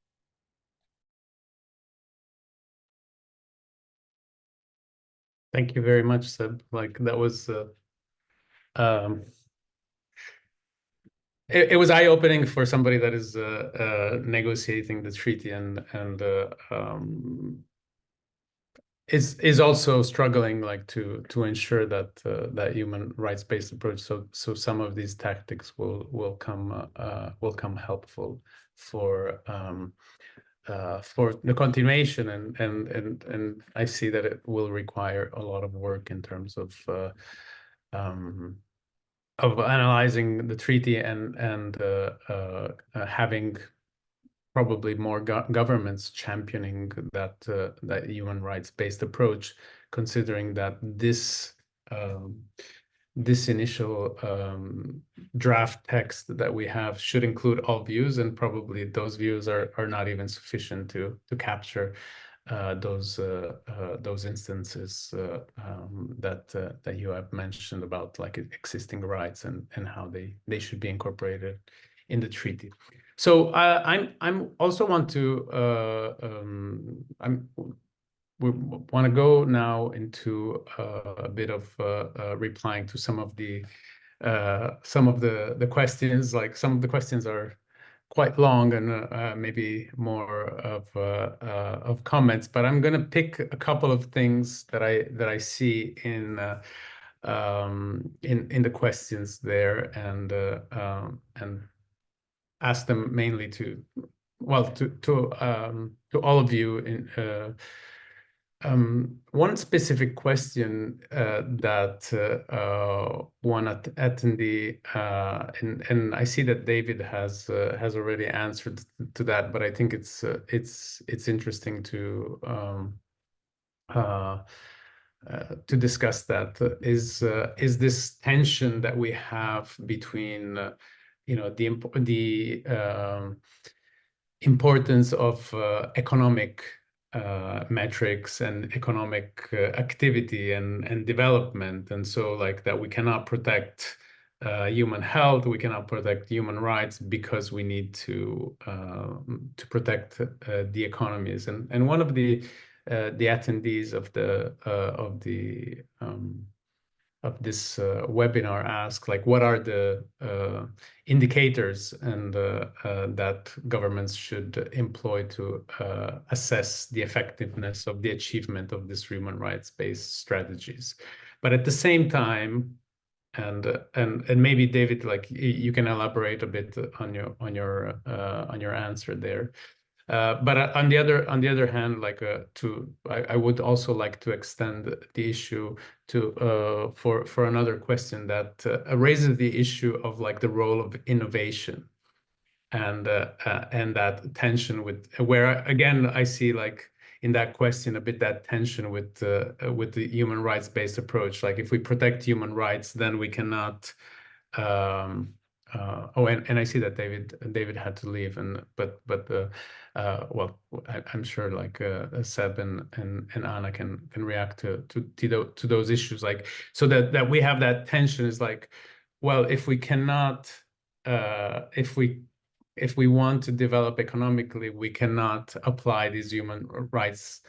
Thank you very much, Seb. Like that was it was eye-opening for somebody that is negotiating the treaty and is also struggling like to ensure that that human rights-based approach. So some of these tactics will come helpful for the continuation, and I see that it will require a lot of work in terms of analyzing the treaty and having probably more governments championing that that human rights-based approach, considering that this this initial draft text that we have should include all views, and probably those views are not even sufficient to capture those instances that you have mentioned about like existing rights and how they should be incorporated in the treaty. So I'm also want to we want to go now into a bit of replying to some of the questions. Like some of the questions are quite long and maybe more of comments, but I'm going to pick a couple of things that I see in the questions there and ask them mainly to all of you in one specific question that one attendee and I see that David has already answered to that, but I think it's interesting to discuss that is this tension that we have between you know the importance of economic metrics and economic activity and development, and so like that we cannot protect human health, we cannot protect human rights because we need to protect the economies. And one of the attendees of this webinar asked, like, what are the indicators and that governments should employ to assess the effectiveness of the achievement of these human rights-based strategies? But at the same time, and maybe David, like you can elaborate a bit on your answer there. But on the other hand, like I would also like to extend the issue to for another question that raises the issue of like the role of innovation and that tension with where again I see like in that question a bit that tension with the human rights-based approach. Like if we protect human rights, then we cannot. And I see that David had to leave, but well, I'm sure like Seb and Ana can react to those issues, like so that we have that tension is like, well, if we cannot if we want to develop economically, we cannot apply these human rights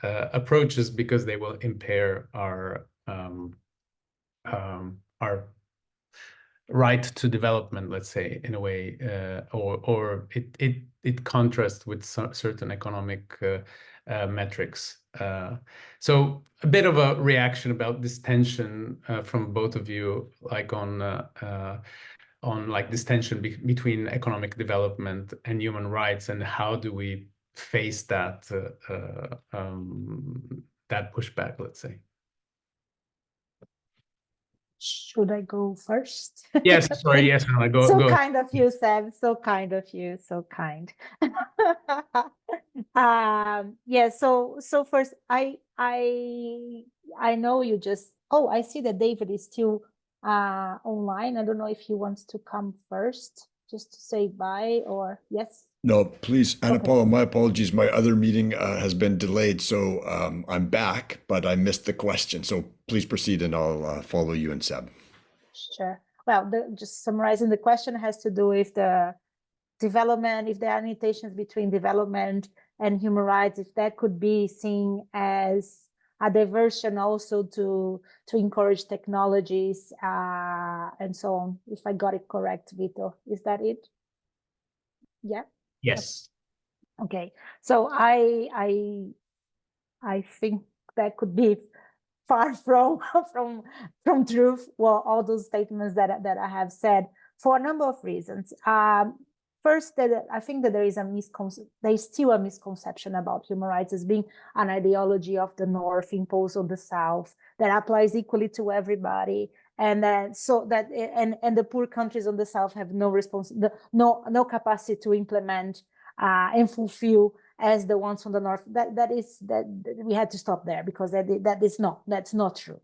approaches because they will impair our right to development, let's say, in a way, or it contrasts with certain economic metrics. So a bit of a reaction about this tension from both of you, like on like this tension between economic development and human rights, and how do we face that that pushback, let's say. Should I go first? Yes, sorry, yes, Anna, go. So kind of you, Seb. So kind of you. So kind. Yeah. So first, I know you just. Oh, I see that David is still online. I don't know if he wants to come first, just to say bye, or yes. No, please, Ana Okay. Paula, my apologies. My other meeting has been delayed, so I'm back, but I missed the question. So please proceed, and I'll follow you and Seb. Sure. Well, just summarizing, the question has to do with the development, if there are any tensions between development and human rights, if that could be seen as a diversion also to encourage technologies and so on. If I got it correct, Vito, is that it? Yeah. Yes. Okay. So I think that could be far from truth. Well, all those statements that I have said, for a number of reasons. First, that I think that there is still a misconception about human rights as being an ideology of the North imposed on the South that applies equally to everybody, and that and the poor countries on the South have no capacity to implement and fulfill as the ones from the North. That we had to stop there, because that's not true.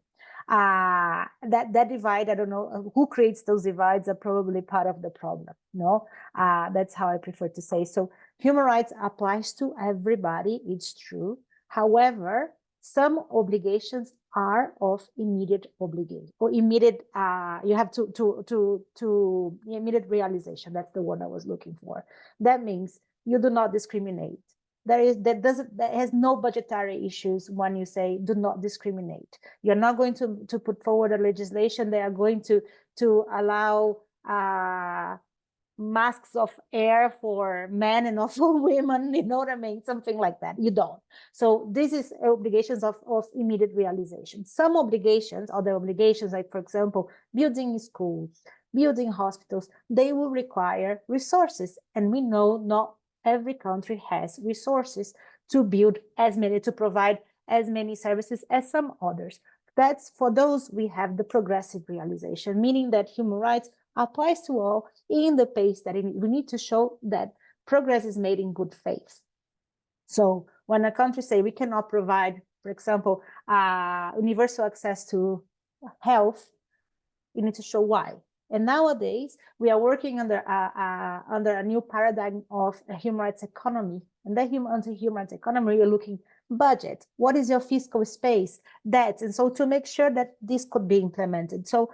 That divide, I don't know who creates those divides, are probably part of the problem. No, that's how I prefer to say. So human rights applies to everybody, it's true. However, some obligations are of immediate obligation, or immediate you have to immediate realization. That's the word I was looking for. That means you do not discriminate. That has no budgetary issues when you say do not discriminate. You're not going to put forward a legislation that are going to allow masks of air for men and not for women, you know what I mean? Something like that. You don't. So this is obligations of immediate realization. Some obligations, other obligations, like for example, building schools, building hospitals, they will require resources. And we know not every country has resources to build to provide as many services as some others. That's for those we have the progressive realization, meaning that human rights applies to all in the pace that we need to show that progress is made in good faith. So when a country say we cannot provide, for example, universal access to health, you need to show why. And nowadays, we are working under a new paradigm of a human rights economy. And that under human rights economy, you're looking budget. What is your fiscal space? That. And so to make sure that this could be implemented. So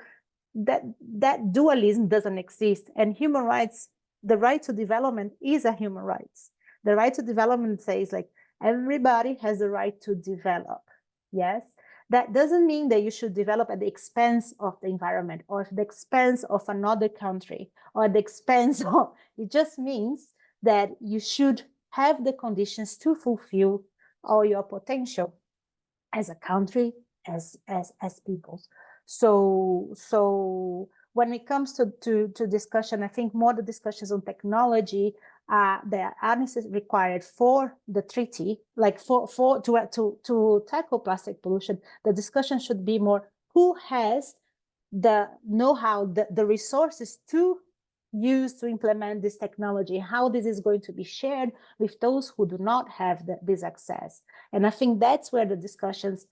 that dualism doesn't exist. And human rights, the right to development is a human rights. The right to development says like everybody has the right to develop. Yes. That doesn't mean that you should develop at the expense of the environment, or at the expense of another country, or at the expense of, it just means that you should have the conditions to fulfill all your potential as a country, as peoples. So when it comes to discussion, I think more the discussions on technology that are required for the treaty, like to tackle plastic pollution, the discussion should be more who has the know-how, the resources to use to implement this technology, how this is going to be shared with those who do not have this access. And I think that's where the discussions,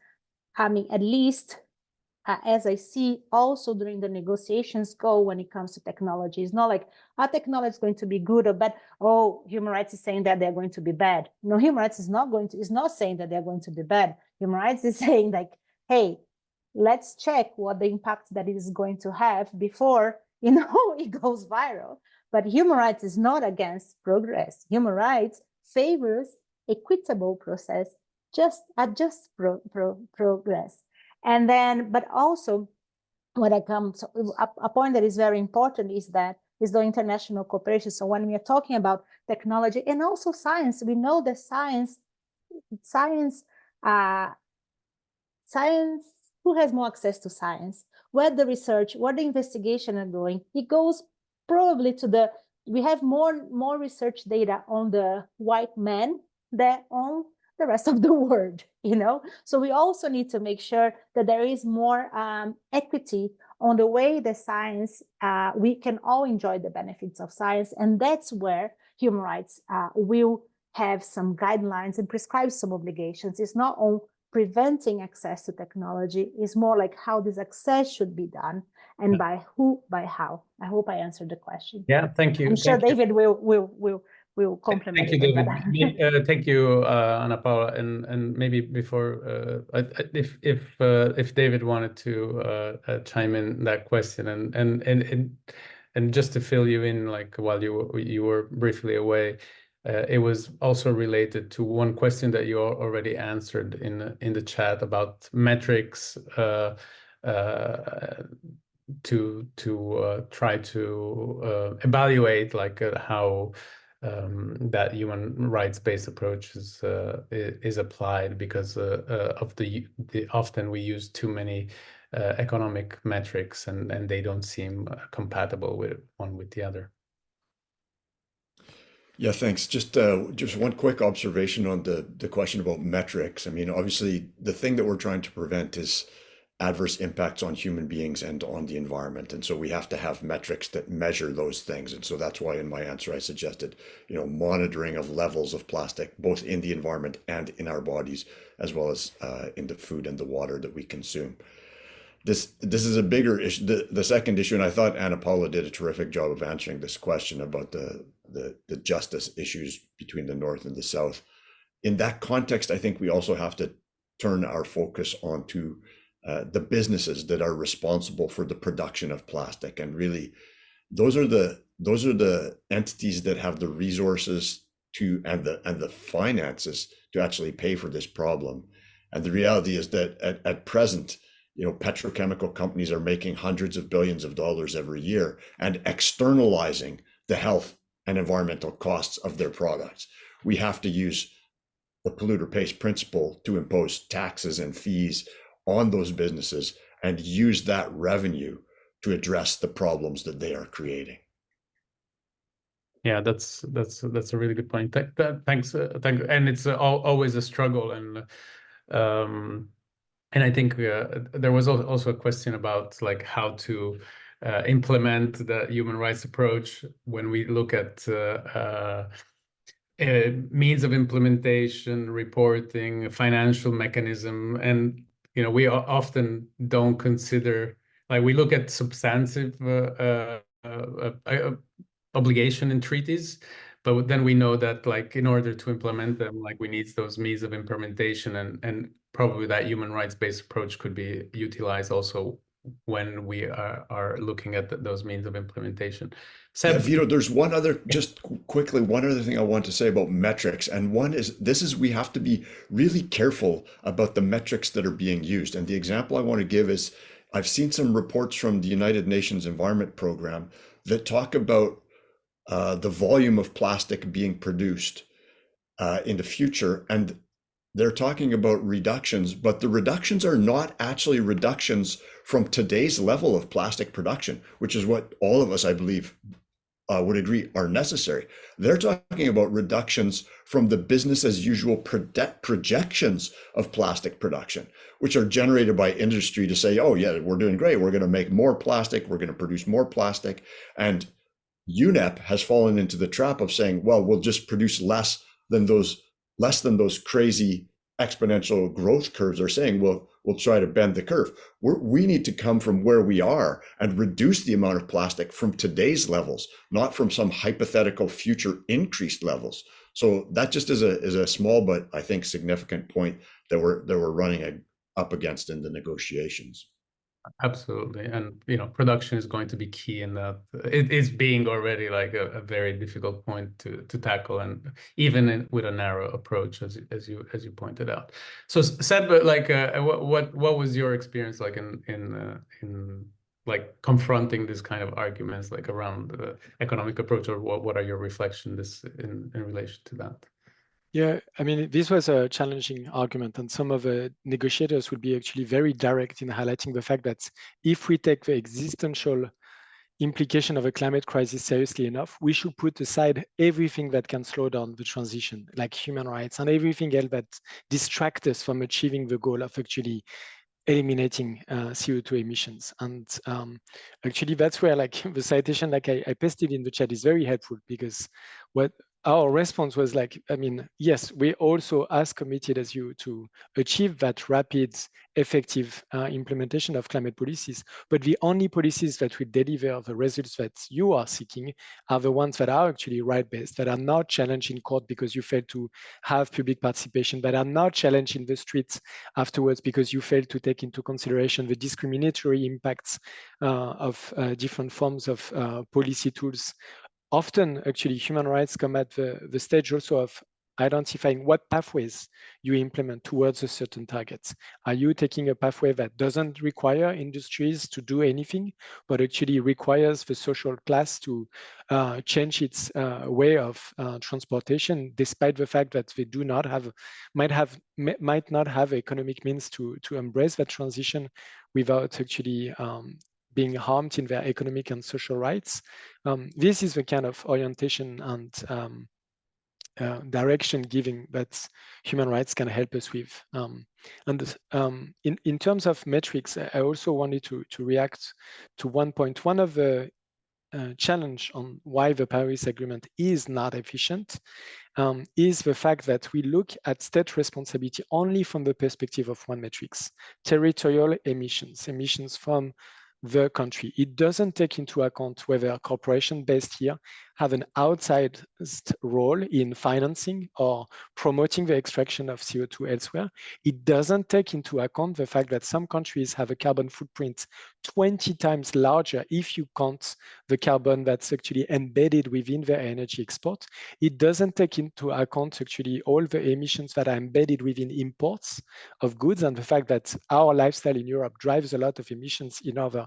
I mean, at least as I see also during the negotiations go when it comes to technology. It's not like our technology is going to be good or bad. Oh, human rights is saying that they're going to be bad. No, human rights is not saying that they're going to be bad. Human rights is saying like, hey, let's check what the impact that it is going to have before, it goes viral. But human rights is not against progress. Human rights favors equitable process, just progress. And then, but also when it comes, a point that is very important is the international cooperation. So when we are talking about technology and also science, we know that science science, who has more access to science, where the research, where the investigation are going, it goes probably to we have more research data on the white man than on the rest of the world, So we also need to make sure that there is more equity on the way the science, we can all enjoy the benefits of science. And that's where human rights will have some guidelines and prescribe some obligations. It's not on preventing access to technology, it's more like how this access should be done and by who, by how. I hope I answered the question. Yeah, thank you. I'm sure David will complement. Thank you, David. Thank you, Ana Paula. And maybe before, if David wanted to chime in that question, and just to fill you in, like while you were briefly away, it was also related to one question that you already answered in the chat about metrics to try to evaluate like how that human rights-based approach is applied, because of the often we use too many economic metrics and they don't seem compatible with one with the other. Yeah, thanks. Just one quick observation on the question about metrics. I mean, obviously, the thing that we're trying to prevent is adverse impacts on human beings and on the environment. And so we have to have metrics that measure those things. And so that's why in my answer, I suggested, monitoring of levels of plastic, both in the environment and in our bodies, as well as in the food and the water that we consume. This is a bigger issue. The second issue, and I thought Ana Paula did a terrific job of answering this question about the justice issues between the North and the South. In that context, I think we also have to turn our focus onto the businesses that are responsible for the production of plastic, and really, those are the entities that have the resources to and the finances to actually pay for this problem. And the reality is that at present, petrochemical companies are making hundreds of billions of dollars every year and externalizing the health and environmental costs of their products. We have to use the polluter pays principle to impose taxes and fees on those businesses and use that revenue to address the problems that they are creating. Yeah, that's a really good point. Thanks. And it's always a struggle, and I think there was also a question about like how to implement the human rights approach when we look at means of implementation, reporting, financial mechanism, and we often don't consider, like we look at substantive obligation in treaties, but then we know that like in order to implement them, like we need those means of implementation, and probably that human rights-based approach could be utilized also when we are looking at those means of implementation. Yeah, Vito, there's one other thing I want to say about metrics. And one is we have to be really careful about the metrics that are being used. And the example I want to give is, I've seen some reports from the United Nations Environment Program that talk about the volume of plastic being produced in the future. And they're talking about reductions, but the reductions are not actually reductions from today's level of plastic production, which is what all of us, I believe, would agree are necessary. They're talking about reductions from the business as usual projections of plastic production, which are generated by industry to say, oh yeah, we're doing great. We're going to make more plastic. We're going to produce more plastic. And UNEP has fallen into the trap of saying, well, we'll just produce less than those crazy exponential growth curves are saying. We'll try to bend the curve. We need to come from where we are and reduce the amount of plastic from today's levels, not from some hypothetical future increased levels. So that just is a small but I think significant point that we're running up against in the negotiations. Absolutely. And production is going to be key in that. It is being already like a very difficult point to tackle, and even with a narrow approach, as you pointed out. So Seb, like what was your experience like in like confronting this kind of arguments like around the economic approach, or what are your reflections in relation to that? Yeah, I mean, this was a challenging argument, and some of the negotiators would be actually very direct in highlighting the fact that if we take the existential implication of a climate crisis seriously enough, we should put aside everything that can slow down the transition, like human rights and everything else that distracts us from achieving the goal of actually eliminating CO2 emissions. And actually, that's where like the citation, like I pasted in the chat, is very helpful, because what our response was like, I mean, yes, we also as committed as you to achieve that rapid, effective implementation of climate policies, but the only policies that will deliver the results that you are seeking are the ones that are actually right-based, that are not challenged in court because you failed to have public participation, that are not challenged in the streets afterwards because you failed to take into consideration the discriminatory impacts of different forms of policy tools. Often, actually, human rights come at the stage also of identifying what pathways you implement towards a certain target. Are you taking a pathway that doesn't require industries to do anything, but actually requires the social class to change its way of transportation, despite the fact that they do not have, might not have economic means to embrace that transition without actually being harmed in their economic and social rights? This is the kind of orientation and direction giving that human rights can help us with. In terms of metrics, I also wanted to react to one point. One of the challenge on why the Paris Agreement is not efficient is the fact that we look at state responsibility only from the perspective of one metrics, territorial emissions, emissions from the country. It doesn't take into account whether corporations based here have an outsized role in financing or promoting the extraction of CO2 elsewhere. It doesn't take into account the fact that some countries have a carbon footprint 20 times larger if you count the carbon that's actually embedded within their energy export. It doesn't take into account actually all the emissions that are embedded within imports of goods, and the fact that our lifestyle in Europe drives a lot of emissions in other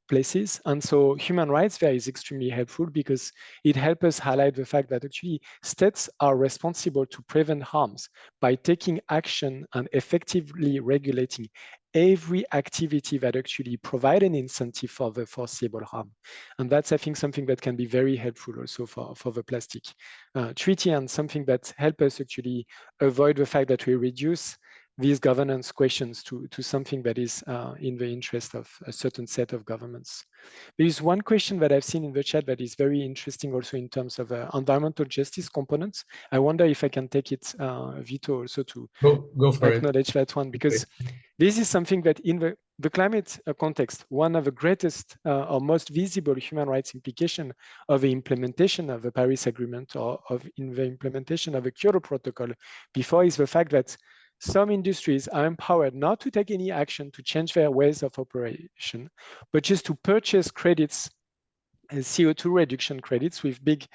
places. And so human rights there is extremely helpful, because it helps us highlight the fact that actually states are responsible to prevent harms by taking action and effectively regulating every activity that actually provide an incentive for the foreseeable harm. And that's, I think, something that can be very helpful also for the plastic treaty, and something that helps us actually avoid the fact that we reduce these governance questions to something that is in the interest of a certain set of governments. There is one question that I've seen in the chat that is very interesting also in terms of environmental justice components. I wonder if I can take it, Vito, also to go for acknowledge that one, because this is something that in the climate context, one of the greatest or most visible human rights implication of the implementation of the Paris Agreement, or in the implementation of the Kyoto Protocol before, is the fact that some industries are empowered not to take any action to change their ways of operation, but just to purchase credits, CO2 reduction credits with big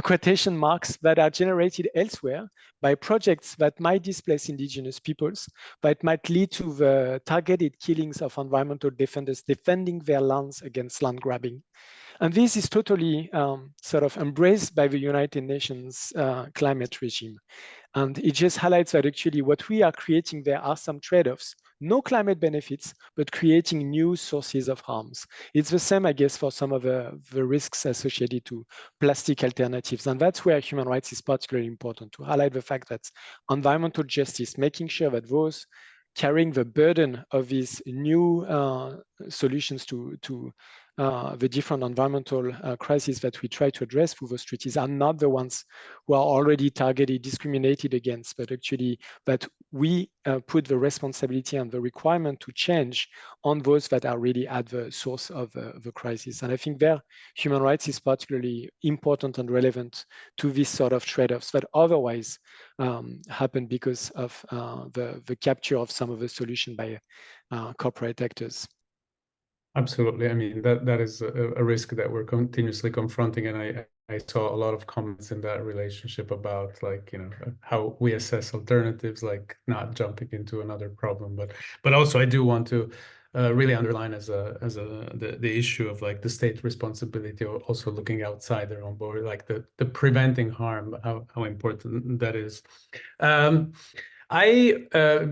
quotation marks, that are generated elsewhere by projects that might displace indigenous peoples, but might lead to the targeted killings of environmental defenders defending their lands against land grabbing. And this is totally sort of embraced by the United Nations climate regime. And it just highlights that actually what we are creating there are some trade-offs, no climate benefits, but creating new sources of harms. It's the same, I guess, for some of the risks associated to plastic alternatives. And that's where human rights is particularly important, to highlight the fact that environmental justice, making sure that those carrying the burden of these new solutions to the different environmental crises that we try to address through those treaties are not the ones who are already targeted, discriminated against, but actually that we put the responsibility and the requirement to change on those that are really at the source of the crisis. And I think there, human rights is particularly important and relevant to this sort of trade-offs that otherwise happen because of the capture of some of the solution by corporate actors. Absolutely. I mean, that is a risk that we're continuously confronting, and I saw a lot of comments in that relationship about, like, you know, how we assess alternatives, like not jumping into another problem. But also I do want to really underline the issue of like the state responsibility, or also looking outside their own border, like the preventing harm, how important that is.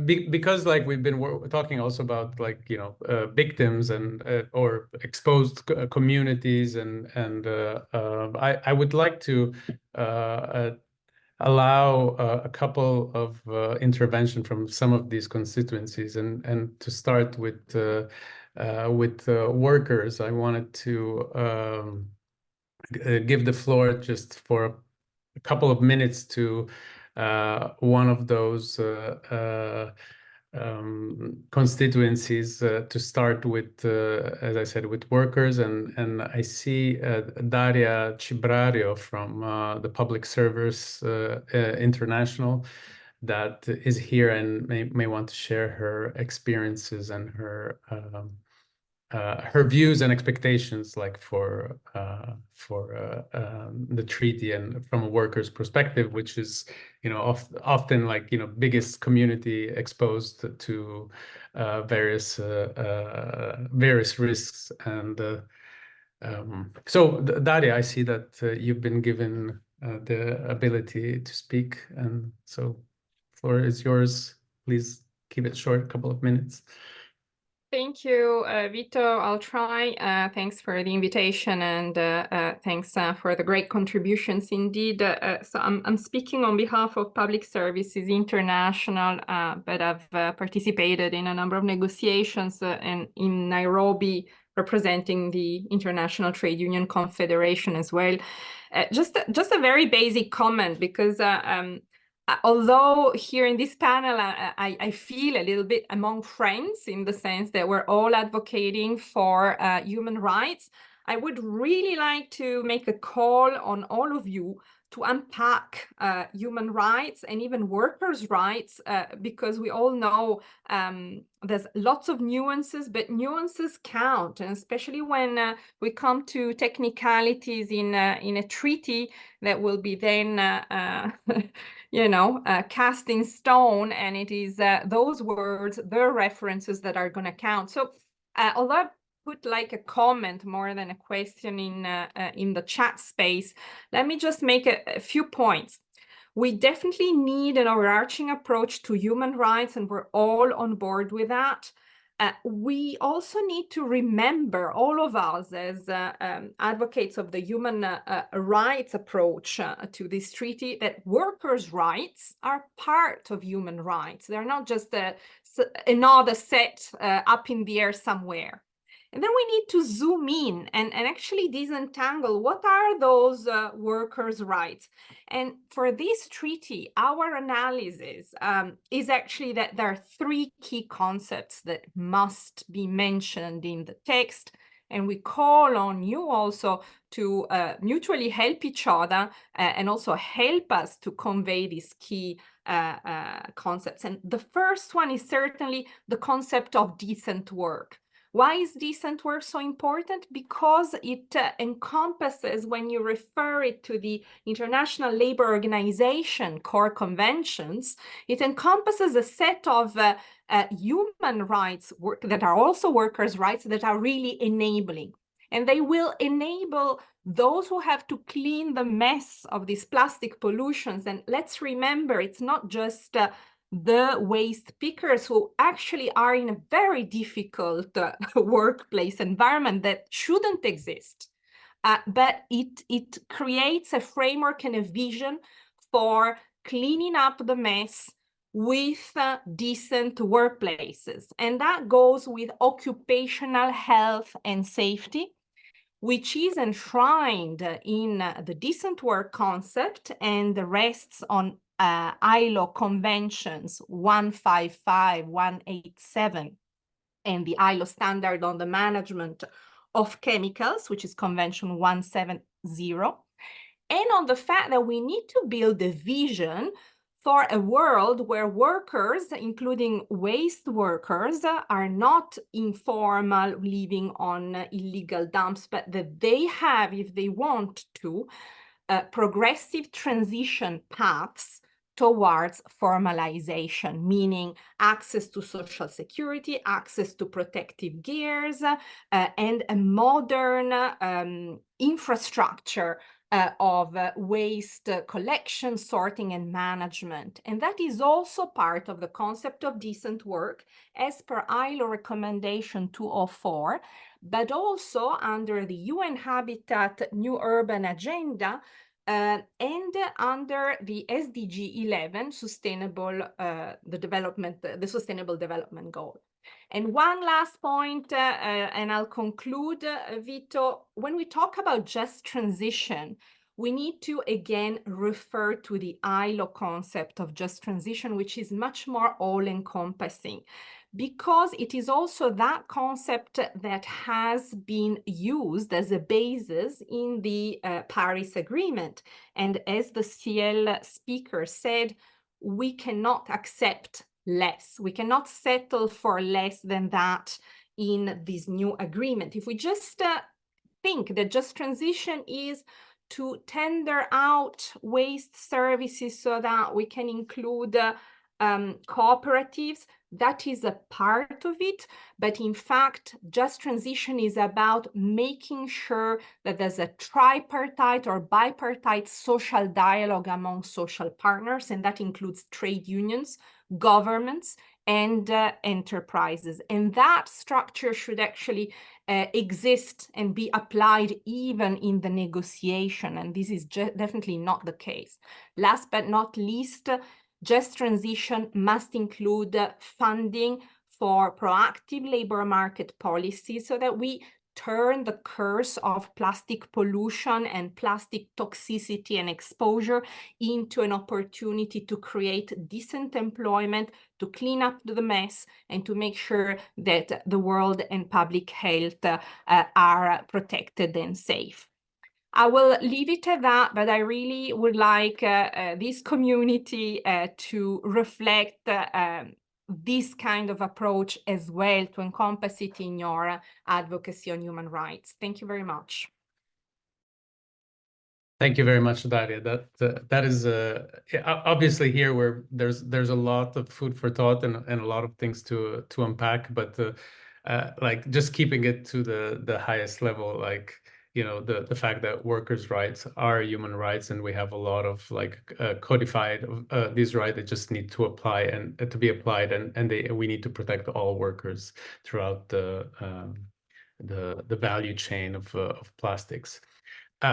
Because like we've been talking also about like, you know, victims and or exposed communities, and I would like to allow a couple of intervention from some of these constituencies, and to start with workers. I wanted to give the floor just for a couple of minutes to one of those constituencies, to start with, as I said, with workers, and I see Daria Cibrario from the Public Service International that is here and may want to share her experiences and her views and expectations, like for the treaty, and from a worker's perspective, which is, you know, often like, you know, biggest community exposed to various risks. And so Daria, I see that you've been given the ability to speak, and so floor is yours. Please keep it short, a couple of minutes. Thank you, Vito. I'll try. Thanks for the invitation, and thanks for the great contributions indeed. So I'm speaking on behalf of Public Services International, but I've participated in a number of negotiations and in Nairobi, representing the International Trade Union Confederation as well. Just a very basic comment, because although here in this panel, I feel a little bit among friends, in the sense that we're all advocating for human rights, I would really like to make a call on all of you to unpack human rights and even workers' rights, because we all know there's lots of nuances, but nuances count, and especially when we come to technicalities in a treaty that will be then you know, cast in stone, and it is those words, the references, that are going to count. So although I put like a comment more than a question in the chat space, let me just make a few points. We definitely need an overarching approach to human rights, and we're all on board with that. We also need to remember, all of us as advocates of the human rights approach to this treaty, that workers' rights are part of human rights. They're not just another set up in the air somewhere. And then we need to zoom in and actually disentangle what are those workers' rights. And for this treaty, our analysis is actually that there are three key concepts that must be mentioned in the text. And we call on you also to mutually help each other and also help us to convey these key concepts. And the first one is certainly the concept of decent work. Why is decent work so important? Because it encompasses, when you refer it to the International Labour Organization core conventions, it encompasses a set of human rights that are also workers' rights that are really enabling. And they will enable those who have to clean the mess of these plastic pollutions. And let's remember, it's not just the waste pickers who actually are in a very difficult workplace environment that shouldn't exist. But it creates a framework and a vision for cleaning up the mess with decent workplaces. And that goes with occupational health and safety, which is enshrined in the decent work concept and rests on ILO conventions 155, 187, and the ILO standard on the management of chemicals, which is convention 170, and on the fact that we need to build a vision for a world where workers, including waste workers, are not informal, living on illegal dumps, but that they have, if they want to, progressive transition paths towards formalization, meaning access to social security, access to protective gears, and a modern infrastructure of waste collection, sorting, and management. And that is also part of the concept of decent work as per ILO recommendation 204, but also under the UN Habitat New Urban Agenda, and under the SDG 11, the Sustainable Development Goal. And one last point, and I'll conclude, Vito, when we talk about just transition, we need to again refer to the ILO concept of just transition, which is much more all-encompassing, because it is also that concept that has been used as a basis in the Paris Agreement. And as the CL speaker said, we cannot accept less. We cannot settle for less than that in this new agreement. If we just think that just transition is to tender out waste services so that we can include cooperatives, that is a part of it. But in fact, just transition is about making sure that there's a tripartite or bipartite social dialogue among social partners, and that includes trade unions, governments, and enterprises. And that structure should actually exist and be applied even in the negotiation. And this is definitely not the case. Last but not least, just transition must include funding for proactive labor market policy so that we turn the curse of plastic pollution and plastic toxicity and exposure into an opportunity to create decent employment, to clean up the mess, and to make sure that the world and public health are protected and safe. I will leave it at that, but I really would like this community to reflect this kind of approach as well, to encompass it in your advocacy on human rights. Thank you very much. Thank you very much, Daria. That is obviously here where there's a lot of food for thought and a lot of things to unpack, but like just keeping it to the highest level, like, you know, the fact that workers' rights are human rights, and we have a lot of like codified these rights that just need to apply and to be applied, and we need to protect all workers throughout the value chain of plastics.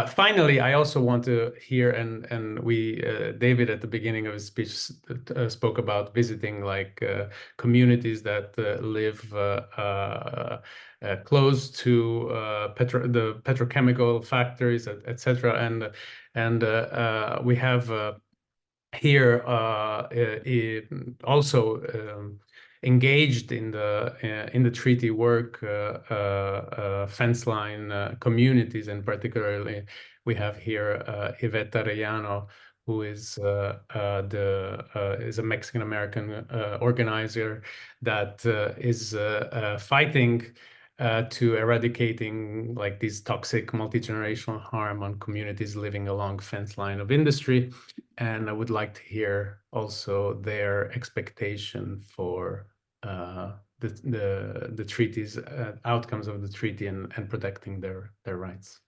Finally, I also want to hear, and we, David at the beginning of his speech spoke about visiting like communities that live close to the petrochemical factories, etc. And we have here also engaged in the treaty work, fence line communities, and particularly we have here Yvette Arellano, who is a Mexican American organizer that is fighting to eradicating like these toxic multi-generational harm on communities living along fence line of industry. And I would like to hear also their expectation for the treaties, outcomes of the treaty, and protecting their rights.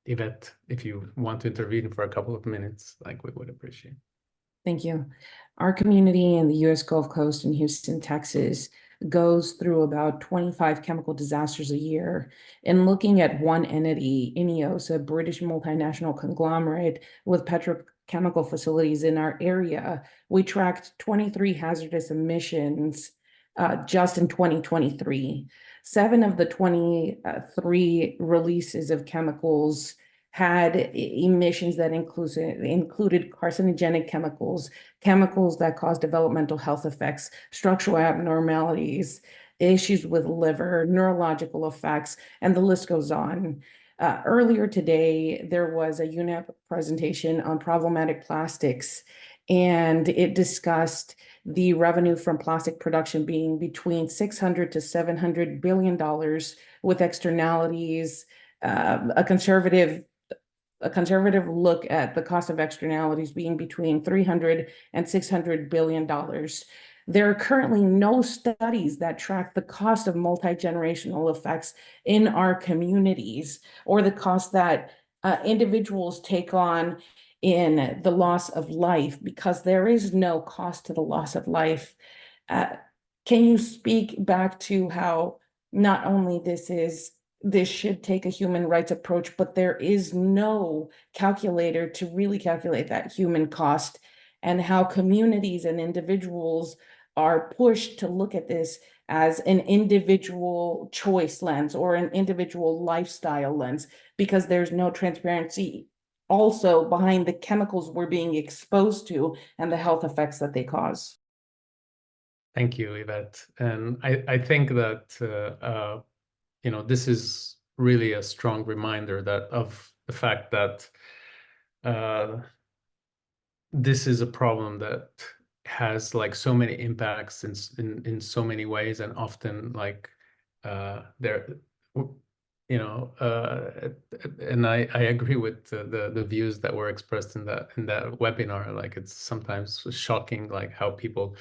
Yvette, if you want to intervene for a couple of minutes, like, we would appreciate. Thank you. Our community in the U.S. Gulf Coast in Houston, Texas, goes through about 25 chemical disasters a year. And looking at one entity, INEOS, a British multinational conglomerate with petrochemical facilities in our area, we tracked 23 hazardous emissions just in 2023. 7 of the 23 releases of chemicals had emissions that included carcinogenic chemicals, chemicals that cause developmental health effects, structural abnormalities, issues with liver, neurological effects, and the list goes on. Earlier today, there was a UNEP presentation on problematic plastics, and it discussed the revenue from plastic production being between $600 to $700 billion, with externalities. A conservative a conservative look at the cost of externalities being between $300 and $600 billion. There are currently no studies that track the cost of multi-generational effects in our communities or the cost that individuals take on in the loss of life, because there is no cost to the loss of life. Can you speak back to how not only this should take a human rights approach, but there is no calculator to really calculate that human cost, and how communities and individuals are pushed to look at this as an individual choice lens or an individual lifestyle lens, because there's no transparency also behind the chemicals we're being exposed to and the health effects that they cause. Thank you, Yvette. And I think that this is really a strong reminder of the fact that this is a problem that has like so many impacts in so many ways, and often like and I agree with the views that were expressed in that webinar. Like, it's sometimes shocking, like how people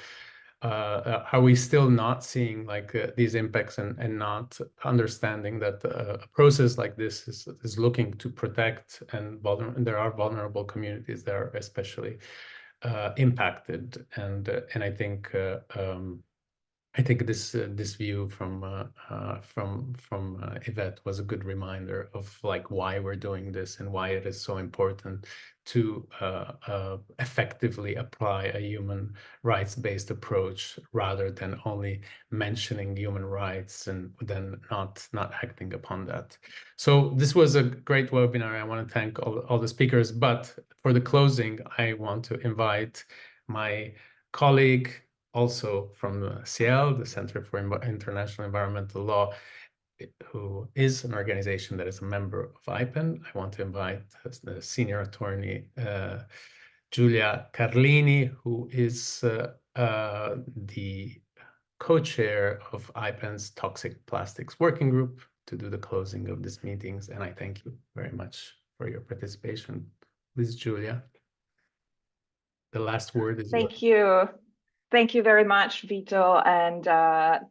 are we still not seeing like these impacts and not understanding that a process like this is looking to protect and there are vulnerable communities that are especially impacted, and I think this view from Yvette was a good reminder of like why we're doing this and why it is so important to effectively apply a human rights-based approach rather than only mentioning human rights and then not acting upon that. So this was a great webinar. I want to thank all the speakers, but for the closing, I want to invite my colleague, also from the CIEL, the Center for International Environmental Law, who is an organization that is a member of IPEN. I want to invite the senior attorney, Giulia Carlini, who is the co-chair of IPEN's Toxic Plastics Working Group, to do the closing of these meetings. And I thank you very much for your participation. Please, Giulia, the last word is yours. Thank you. Thank you very much, Vito, and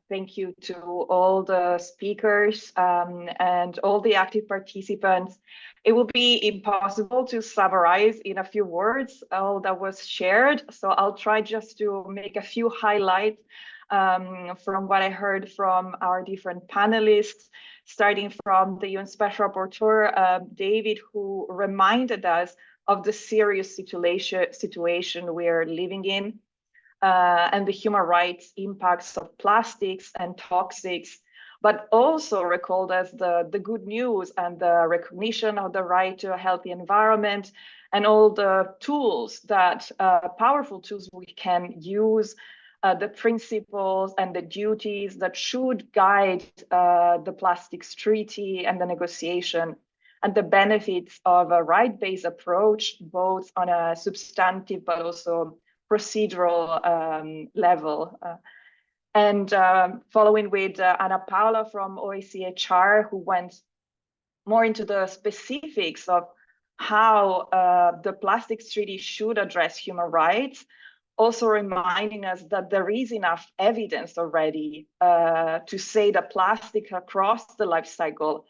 thank you to all the speakers and all the active participants. It will be impossible to summarize in a few words all that was shared, so I'll try just to make a few highlights from what I heard from our different panelists, starting from the UN Special Rapporteur, David, who reminded us of the serious situation we're living in. And the human rights impacts of plastics and toxics, but also recalled us the good news and the recognition of the right to a healthy environment and all the tools that, powerful tools we can use, the principles and the duties that should guide the plastics treaty and the negotiation, and the benefits of a right-based approach, both on a substantive but also procedural level. And following with Ana Paula from OACHR, who went more into the specifics of how the plastics treaty should address human rights, also reminding us that there is enough evidence already to say that plastic across the life cycle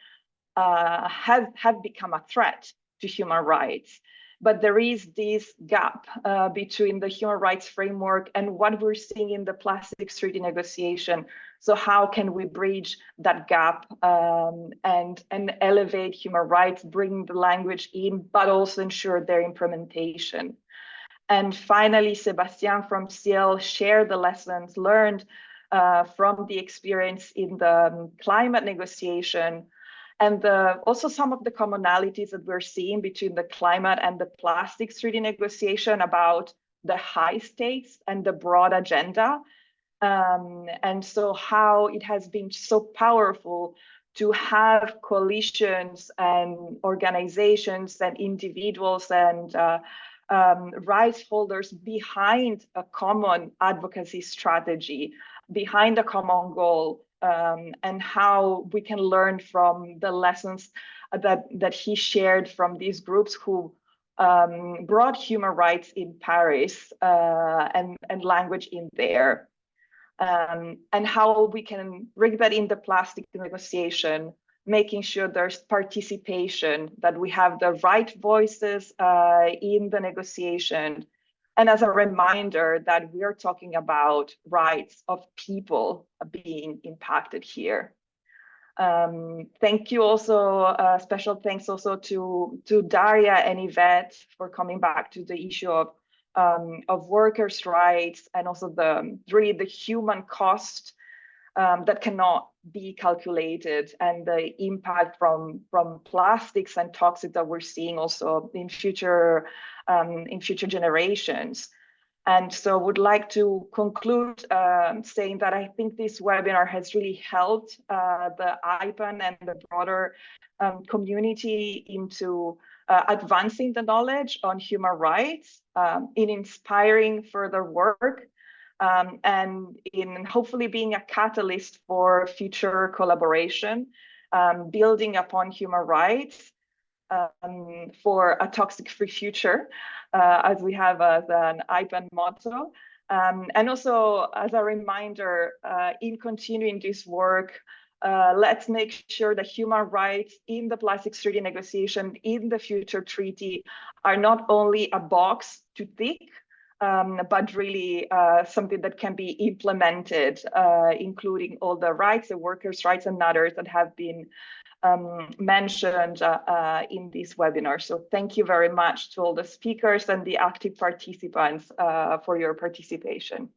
have become a threat to human rights. But there is this gap between the human rights framework and what we're seeing in the plastics treaty negotiation. So how can we bridge that gap and elevate human rights, bring the language in, but also ensure their implementation? And finally, Sébastien from CIEL shared the lessons learned from the experience in the climate negotiation, and also some of the commonalities that we're seeing between the climate and the plastics treaty negotiation about the high stakes and the broad agenda. And so how it has been so powerful to have coalitions and organizations and individuals and rights holders behind a common advocacy strategy, behind a common goal, and how we can learn from the lessons that he shared from these groups who brought human rights in Paris and language in there. And how we can bring that in the plastic negotiation, making sure there's participation, that we have the right voices in the negotiation. And as a reminder that we are talking about rights of people being impacted here. Thank you also, special thanks also to Daria and Yvette for coming back to the issue of workers' rights, and also really the human cost that cannot be calculated, and the impact from plastics and toxics that we're seeing also in future generations. And so would like to conclude saying that I think this webinar has really helped the IPEN and the broader community into advancing the knowledge on human rights, in inspiring further work, and in hopefully being a catalyst for future collaboration, building upon human rights for a toxic-free future, as we have as an IPEN motto. And also as a reminder, in continuing this work, let's make sure that human rights in the plastics treaty negotiation, in the future treaty, are not only a box to tick, but really something that can be implemented, including all the rights, the workers' rights and others that have been mentioned in this webinar. So thank you very much to all the speakers and the active participants for your participation.